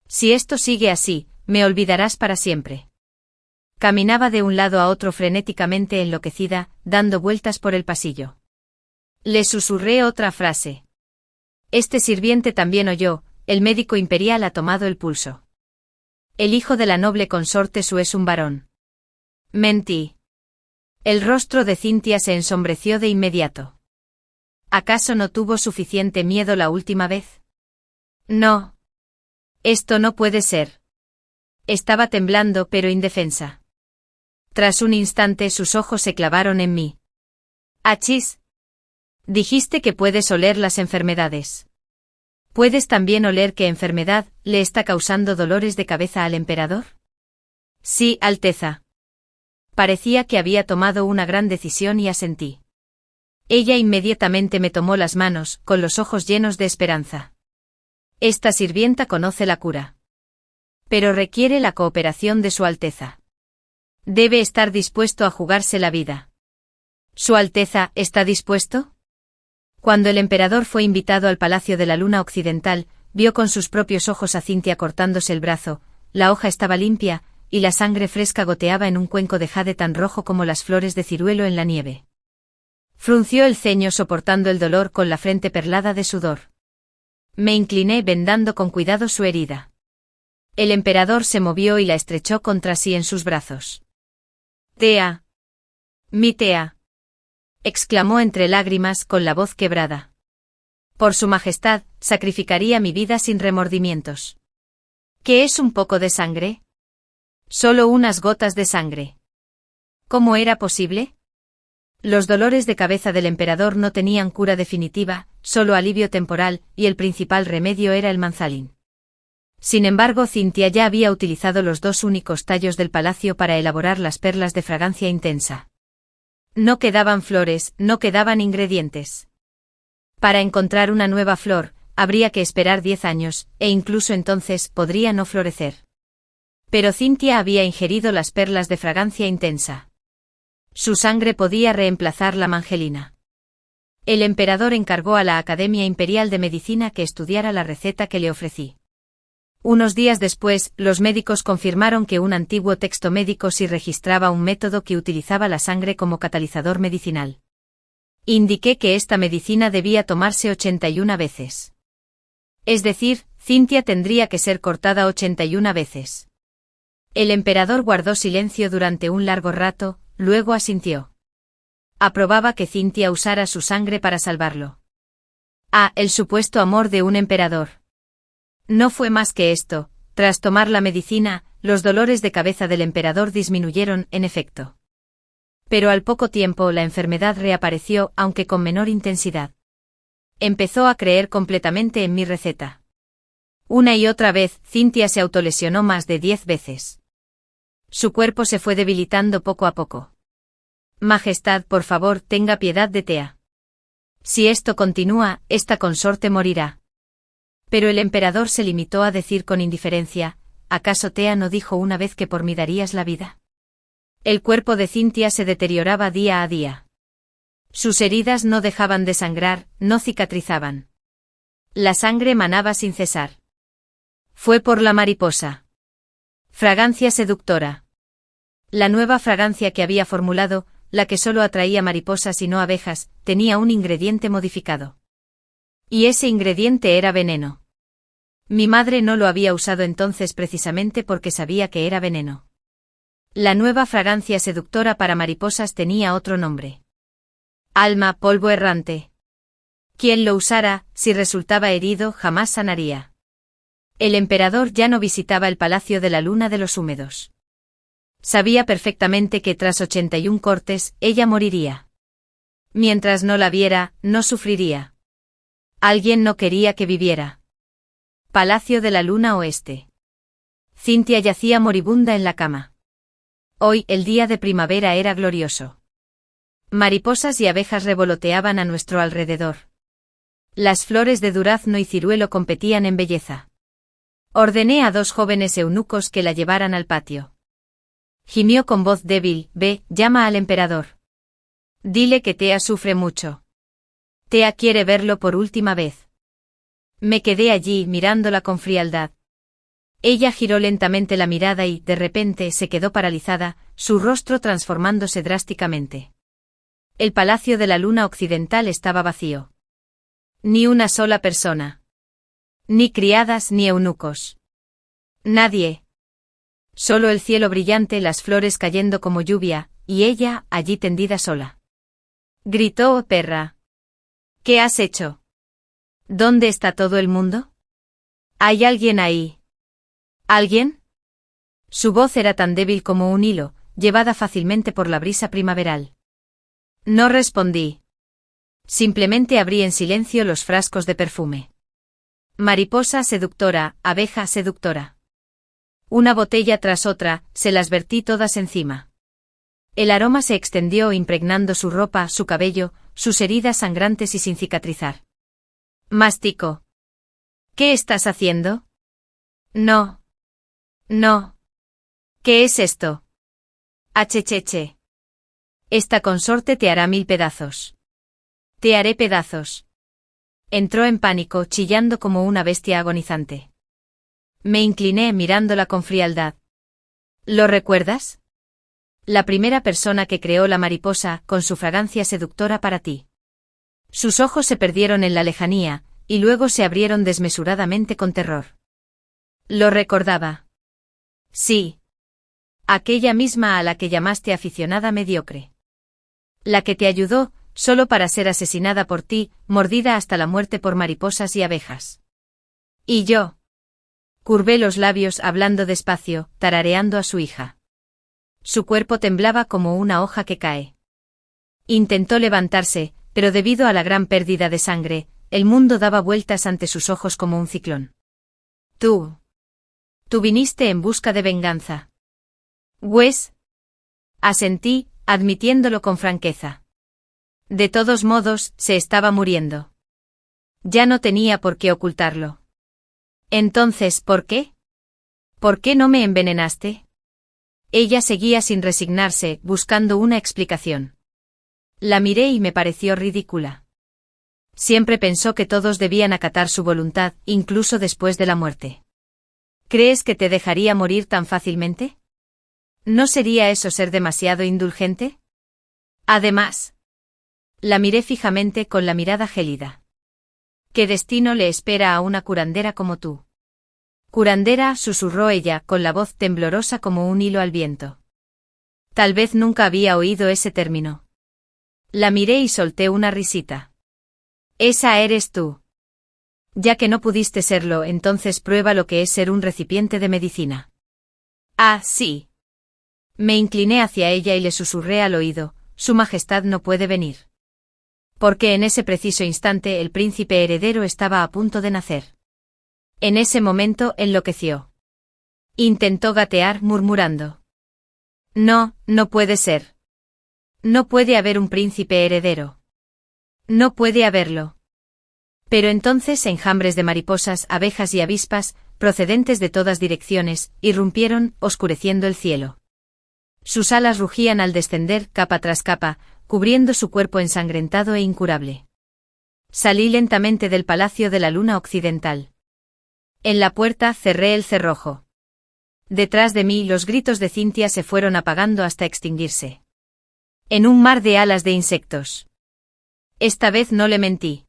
Speaker 1: Si esto sigue así, me olvidarás para siempre. Caminaba de un lado a otro frenéticamente enloquecida, dando vueltas por el pasillo. Le susurré otra frase. Este sirviente también oyó: el médico imperial ha tomado el pulso. El hijo de la noble consorte Su es un varón. Mentí. El rostro de Cynthia se ensombreció de inmediato. ¿Acaso no tuvo suficiente miedo la última vez? No. Esto no puede ser. Estaba temblando pero indefensa. Tras un instante sus ojos se clavaron en mí. Achis. Dijiste que puedes oler las enfermedades. ¿Puedes también oler qué enfermedad le está causando dolores de cabeza al emperador? Sí, Alteza. Parecía que había tomado una gran decisión y asentí. Ella inmediatamente me tomó las manos, con los ojos llenos de esperanza. Esta sirvienta conoce la cura. Pero requiere la cooperación de Su Alteza. Debe estar dispuesto a jugarse la vida. ¿Su Alteza está dispuesto? Cuando el emperador fue invitado al Palacio de la Luna Occidental, vio con sus propios ojos a Cynthia cortándose el brazo, la hoja estaba limpia, y la sangre fresca goteaba en un cuenco de jade tan rojo como las flores de ciruelo en la nieve. Frunció el ceño soportando el dolor con la frente perlada de sudor. Me incliné vendando con cuidado su herida. El emperador se movió y la estrechó contra sí en sus brazos. «Tea. Mi Tea», exclamó entre lágrimas con la voz quebrada. «Por su majestad, sacrificaría mi vida sin remordimientos». «¿Qué es un poco de sangre?» «Solo unas gotas de sangre». ¿Cómo era posible? Los dolores de cabeza del emperador no tenían cura definitiva, solo alivio temporal, y el principal remedio era el manzalín. Sin embargo, Cynthia ya había utilizado los 2 únicos tallos del palacio para elaborar las perlas de fragancia intensa. No quedaban flores, no quedaban ingredientes. Para encontrar una nueva flor, habría que esperar 10 años, e incluso entonces podría no florecer. Pero Cynthia había ingerido las perlas de fragancia intensa. Su sangre podía reemplazar la mangelina. El emperador encargó a la Academia Imperial de Medicina que estudiara la receta que le ofrecí. Unos días después, los médicos confirmaron que un antiguo texto médico sí registraba un método que utilizaba la sangre como catalizador medicinal. Indiqué que esta medicina debía tomarse 81 veces. Es decir, Cynthia tendría que ser cortada 81 veces. El emperador guardó silencio durante un largo rato, luego asintió. Aprobaba que Cynthia usara su sangre para salvarlo. El supuesto amor de un emperador. No fue más que esto. Tras tomar la medicina, los dolores de cabeza del emperador disminuyeron, en efecto. Pero al poco tiempo la enfermedad reapareció, aunque con menor intensidad. Empezó a creer completamente en mi receta. Una y otra vez, Cynthia se autolesionó más de 10 veces. Su cuerpo se fue debilitando poco a poco. Majestad, por favor, tenga piedad de Tea. Si esto continúa, esta consorte morirá. Pero el emperador se limitó a decir con indiferencia, ¿acaso Tea no dijo una vez que por mí darías la vida? El cuerpo de Cynthia se deterioraba día a día. Sus heridas no dejaban de sangrar, no cicatrizaban. La sangre manaba sin cesar. Fue por la mariposa. Fragancia seductora. La nueva fragancia que había formulado, la que solo atraía mariposas y no abejas, tenía un ingrediente modificado. Y ese ingrediente era veneno. Mi madre no lo había usado entonces precisamente porque sabía que era veneno. La nueva fragancia seductora para mariposas tenía otro nombre. Alma, polvo errante. Quien lo usara, si resultaba herido, jamás sanaría. El emperador ya no visitaba el Palacio de la Luna de los Húmedos. Sabía perfectamente que tras 81 cortes, ella moriría. Mientras no la viera, no sufriría. Alguien no quería que viviera. Palacio de la Luna Oeste. Cynthia yacía moribunda en la cama. Hoy, el día de primavera era glorioso. Mariposas y abejas revoloteaban a nuestro alrededor. Las flores de durazno y ciruelo competían en belleza. Ordené a 2 jóvenes eunucos que la llevaran al patio. Gimió con voz débil, ve, llama al emperador. Dile que Tea sufre mucho. Tea quiere verlo por última vez. Me quedé allí mirándola con frialdad. Ella giró lentamente la mirada y, de repente, se quedó paralizada, su rostro transformándose drásticamente. El Palacio de la Luna Occidental estaba vacío. Ni una sola persona. Ni criadas ni eunucos. Nadie. Solo el cielo brillante, las flores cayendo como lluvia, y ella, allí tendida sola. Gritó, perra. ¿Qué has hecho? ¿Dónde está todo el mundo? ¿Hay alguien ahí? ¿Alguien? Su voz era tan débil como un hilo, llevada fácilmente por la brisa primaveral. No respondí. Simplemente abrí en silencio los frascos de perfume. Mariposa seductora, abeja seductora. Una botella tras otra, se las vertí todas encima. El aroma se extendió impregnando su ropa, su cabello, sus heridas sangrantes y sin cicatrizar. Masticó. ¿Qué estás haciendo? No. No. ¿Qué es esto? Achecheche. Esta consorte te hará 1000 pedazos. Te haré pedazos. Entró en pánico, chillando como una bestia agonizante. Me incliné mirándola con frialdad. ¿Lo recuerdas? La primera persona que creó la mariposa, con su fragancia seductora para ti. Sus ojos se perdieron en la lejanía, y luego se abrieron desmesuradamente con terror. Lo recordaba. Sí. Aquella misma a la que llamaste aficionada mediocre. La que te ayudó, solo para ser asesinada por ti, mordida hasta la muerte por mariposas y abejas. ¿Y yo? Curvé los labios hablando despacio, tarareando a su hija. Su cuerpo temblaba como una hoja que cae. Intentó levantarse, pero debido a la gran pérdida de sangre, el mundo daba vueltas ante sus ojos como un ciclón. Tú viniste en busca de venganza. Wes. Asentí, admitiéndolo con franqueza. De todos modos, se estaba muriendo. Ya no tenía por qué ocultarlo. Entonces, ¿por qué? ¿Por qué no me envenenaste? Ella seguía sin resignarse, buscando una explicación. La miré y me pareció ridícula. Siempre pensó que todos debían acatar su voluntad, incluso después de la muerte. ¿Crees que te dejaría morir tan fácilmente? ¿No sería eso ser demasiado indulgente? Además, la miré fijamente con la mirada gélida. ¿Qué destino le espera a una curandera como tú? Curandera, susurró ella, con la voz temblorosa como un hilo al viento. Tal vez nunca había oído ese término. La miré y solté una risita. Esa eres tú. Ya que no pudiste serlo, entonces prueba lo que es ser un recipiente de medicina. Ah, sí. Me incliné hacia ella y le susurré al oído, Su Majestad no puede venir. Porque en ese preciso instante el príncipe heredero estaba a punto de nacer. En ese momento enloqueció. Intentó gatear murmurando. No, no puede ser. No puede haber un príncipe heredero. No puede haberlo. Pero entonces enjambres de mariposas, abejas y avispas, procedentes de todas direcciones, irrumpieron, oscureciendo el cielo. Sus alas rugían al descender, capa tras capa, cubriendo su cuerpo ensangrentado e incurable. Salí lentamente del Palacio de la Luna Occidental. En la puerta cerré el cerrojo. Detrás de mí los gritos de Cynthia se fueron apagando hasta extinguirse. En un mar de alas de insectos. Esta vez no le mentí.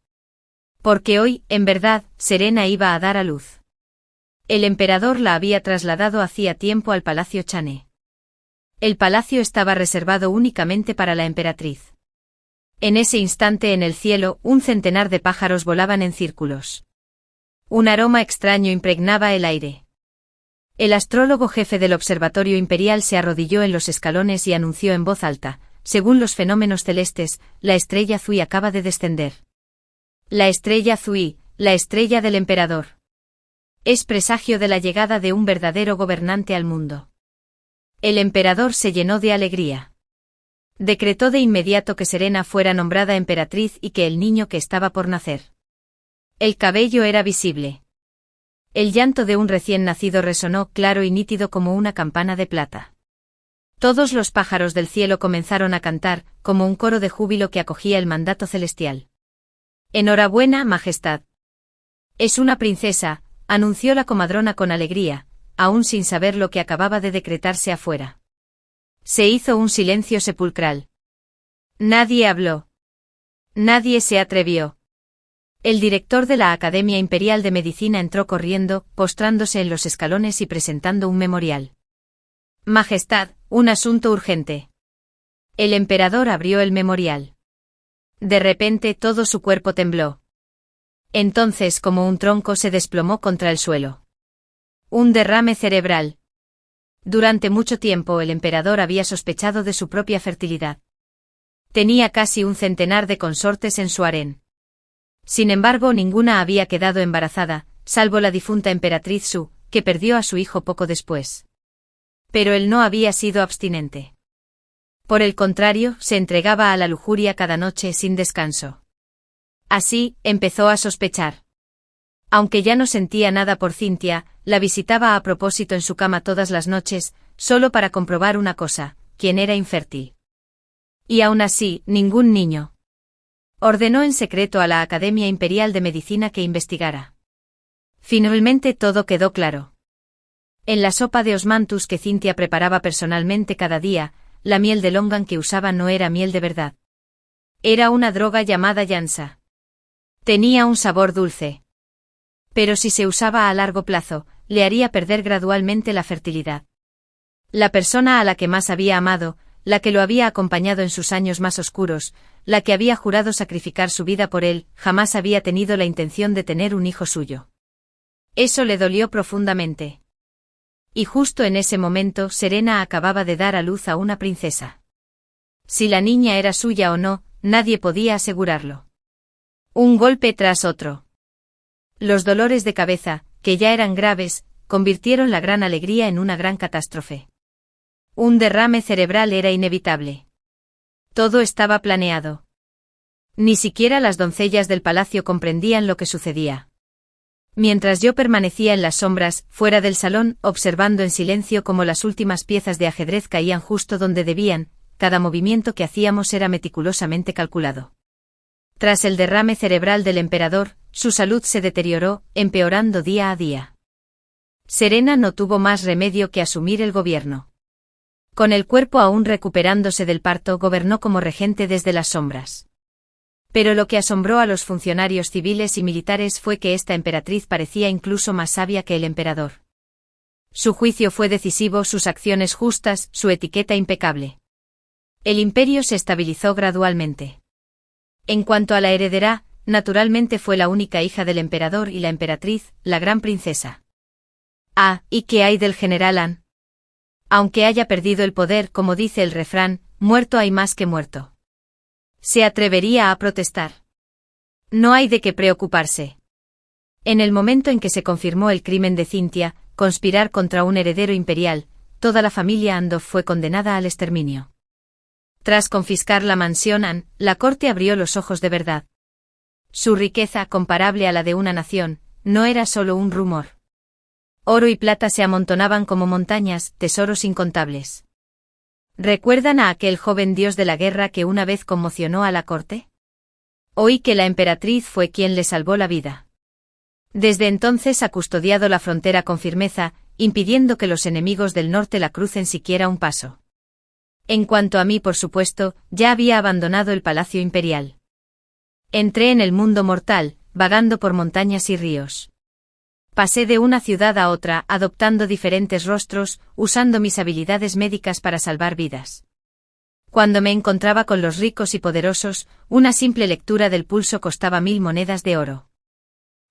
Speaker 1: Porque hoy, en verdad, Serena iba a dar a luz. El emperador la había trasladado hacía tiempo al Palacio Chane. El palacio estaba reservado únicamente para la emperatriz. En ese instante en el cielo, un centenar de pájaros volaban en círculos. Un aroma extraño impregnaba el aire. El astrólogo jefe del Observatorio Imperial se arrodilló en los escalones y anunció en voz alta, según los fenómenos celestes, la estrella Zui acaba de descender. La estrella Zui, la estrella del emperador. Es presagio de la llegada de un verdadero gobernante al mundo. El emperador se llenó de alegría. Decretó de inmediato que Serena fuera nombrada emperatriz y que el niño que estaba por nacer. El cabello era visible. El llanto de un recién nacido resonó claro y nítido como una campana de plata. Todos los pájaros del cielo comenzaron a cantar, como un coro de júbilo que acogía el mandato celestial. Enhorabuena, Majestad. Es una princesa, anunció la comadrona con alegría, aún sin saber lo que acababa de decretarse afuera. Se hizo un silencio sepulcral. Nadie habló. Nadie se atrevió. El director de la Academia Imperial de Medicina entró corriendo, postrándose en los escalones y presentando un memorial. Majestad, un asunto urgente. El emperador abrió el memorial. De repente todo su cuerpo tembló. Entonces como un tronco se desplomó contra el suelo. Un derrame cerebral. Durante mucho tiempo el emperador había sospechado de su propia fertilidad. Tenía casi un centenar de consortes en su harén. Sin embargo, ninguna había quedado embarazada, salvo la difunta emperatriz Su, que perdió a su hijo poco después. Pero él no había sido abstinente. Por el contrario, se entregaba a la lujuria cada noche sin descanso. Así, empezó a sospechar. Aunque ya no sentía nada por Cynthia, la visitaba a propósito en su cama todas las noches, solo para comprobar una cosa, quién era infértil. Y aún así, ningún niño. Ordenó en secreto a la Academia Imperial de Medicina que investigara. Finalmente todo quedó claro. En la sopa de osmanthus que Cynthia preparaba personalmente cada día, la miel de longan que usaba no era miel de verdad. Era una droga llamada yansa. Tenía un sabor dulce. Pero si se usaba a largo plazo, le haría perder gradualmente la fertilidad. La persona a la que más había amado, la que lo había acompañado en sus años más oscuros, la que había jurado sacrificar su vida por él, jamás había tenido la intención de tener un hijo suyo. Eso le dolió profundamente. Y justo en ese momento Serena acababa de dar a luz a una princesa. Si la niña era suya o no, nadie podía asegurarlo. Un golpe tras otro. Los dolores de cabeza, que ya eran graves, convirtieron la gran alegría en una gran catástrofe. Un derrame cerebral era inevitable. Todo estaba planeado. Ni siquiera las doncellas del palacio comprendían lo que sucedía. Mientras yo permanecía en las sombras, fuera del salón, observando en silencio cómo las últimas piezas de ajedrez caían justo donde debían, cada movimiento que hacíamos era meticulosamente calculado. Tras el derrame cerebral del emperador, su salud se deterioró, empeorando día a día. Serena no tuvo más remedio que asumir el gobierno. Con el cuerpo aún recuperándose del parto, gobernó como regente desde las sombras. Pero lo que asombró a los funcionarios civiles y militares fue que esta emperatriz parecía incluso más sabia que el emperador. Su juicio fue decisivo, sus acciones justas, su etiqueta impecable. El imperio se estabilizó gradualmente. En cuanto a la heredera, naturalmente fue la única hija del emperador y la emperatriz, la gran princesa. Ah, ¿y qué hay del general An? Aunque haya perdido el poder, como dice el refrán, muerto hay más que muerto. Se atrevería a protestar. No hay de qué preocuparse. En el momento en que se confirmó el crimen de Cynthia, conspirar contra un heredero imperial, toda la familia Andov fue condenada al exterminio. Tras confiscar la mansión An, la corte abrió los ojos de verdad. Su riqueza, comparable a la de una nación, no era solo un rumor. Oro y plata se amontonaban como montañas, tesoros incontables. ¿Recuerdan a aquel joven dios de la guerra que una vez conmocionó a la corte? Oí que la emperatriz fue quien le salvó la vida. Desde entonces ha custodiado la frontera con firmeza, impidiendo que los enemigos del norte la crucen siquiera un paso. En cuanto a mí, por supuesto, ya había abandonado el palacio imperial. Entré en el mundo mortal, vagando por montañas y ríos. Pasé de una ciudad a otra, adoptando diferentes rostros, usando mis habilidades médicas para salvar vidas. Cuando me encontraba con los ricos y poderosos, una simple lectura del pulso costaba 1000 monedas de oro.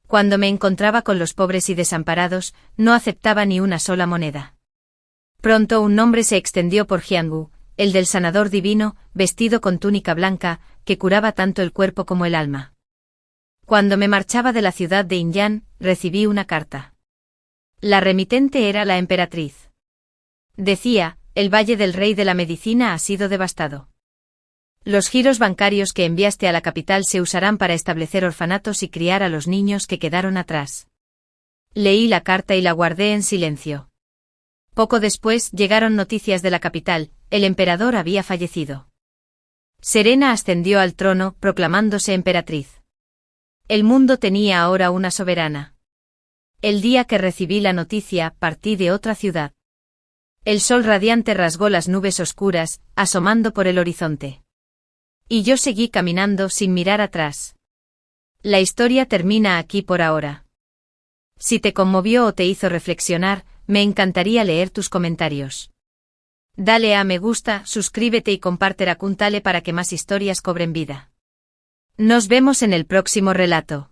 Speaker 1: Cuando me encontraba con los pobres y desamparados, no aceptaba ni una sola moneda. Pronto un nombre se extendió por Jianghu, el del sanador divino, vestido con túnica blanca, que curaba tanto el cuerpo como el alma. Cuando me marchaba de la ciudad de Inyan, recibí una carta. La remitente era la emperatriz. Decía, el Valle del Rey de la Medicina ha sido devastado. Los giros bancarios que enviaste a la capital se usarán para establecer orfanatos y criar a los niños que quedaron atrás. Leí la carta y la guardé en silencio. Poco después llegaron noticias de la capital, el emperador había fallecido. Serena ascendió al trono, proclamándose emperatriz. El mundo tenía ahora una soberana. El día que recibí la noticia, partí de otra ciudad. El sol radiante rasgó las nubes oscuras, asomando por el horizonte. Y yo seguí caminando sin mirar atrás. La historia termina aquí por ahora. Si te conmovió o te hizo reflexionar, me encantaría leer tus comentarios. Dale a me gusta, suscríbete y comparte Racontale para que más historias cobren vida. Nos vemos en el próximo relato.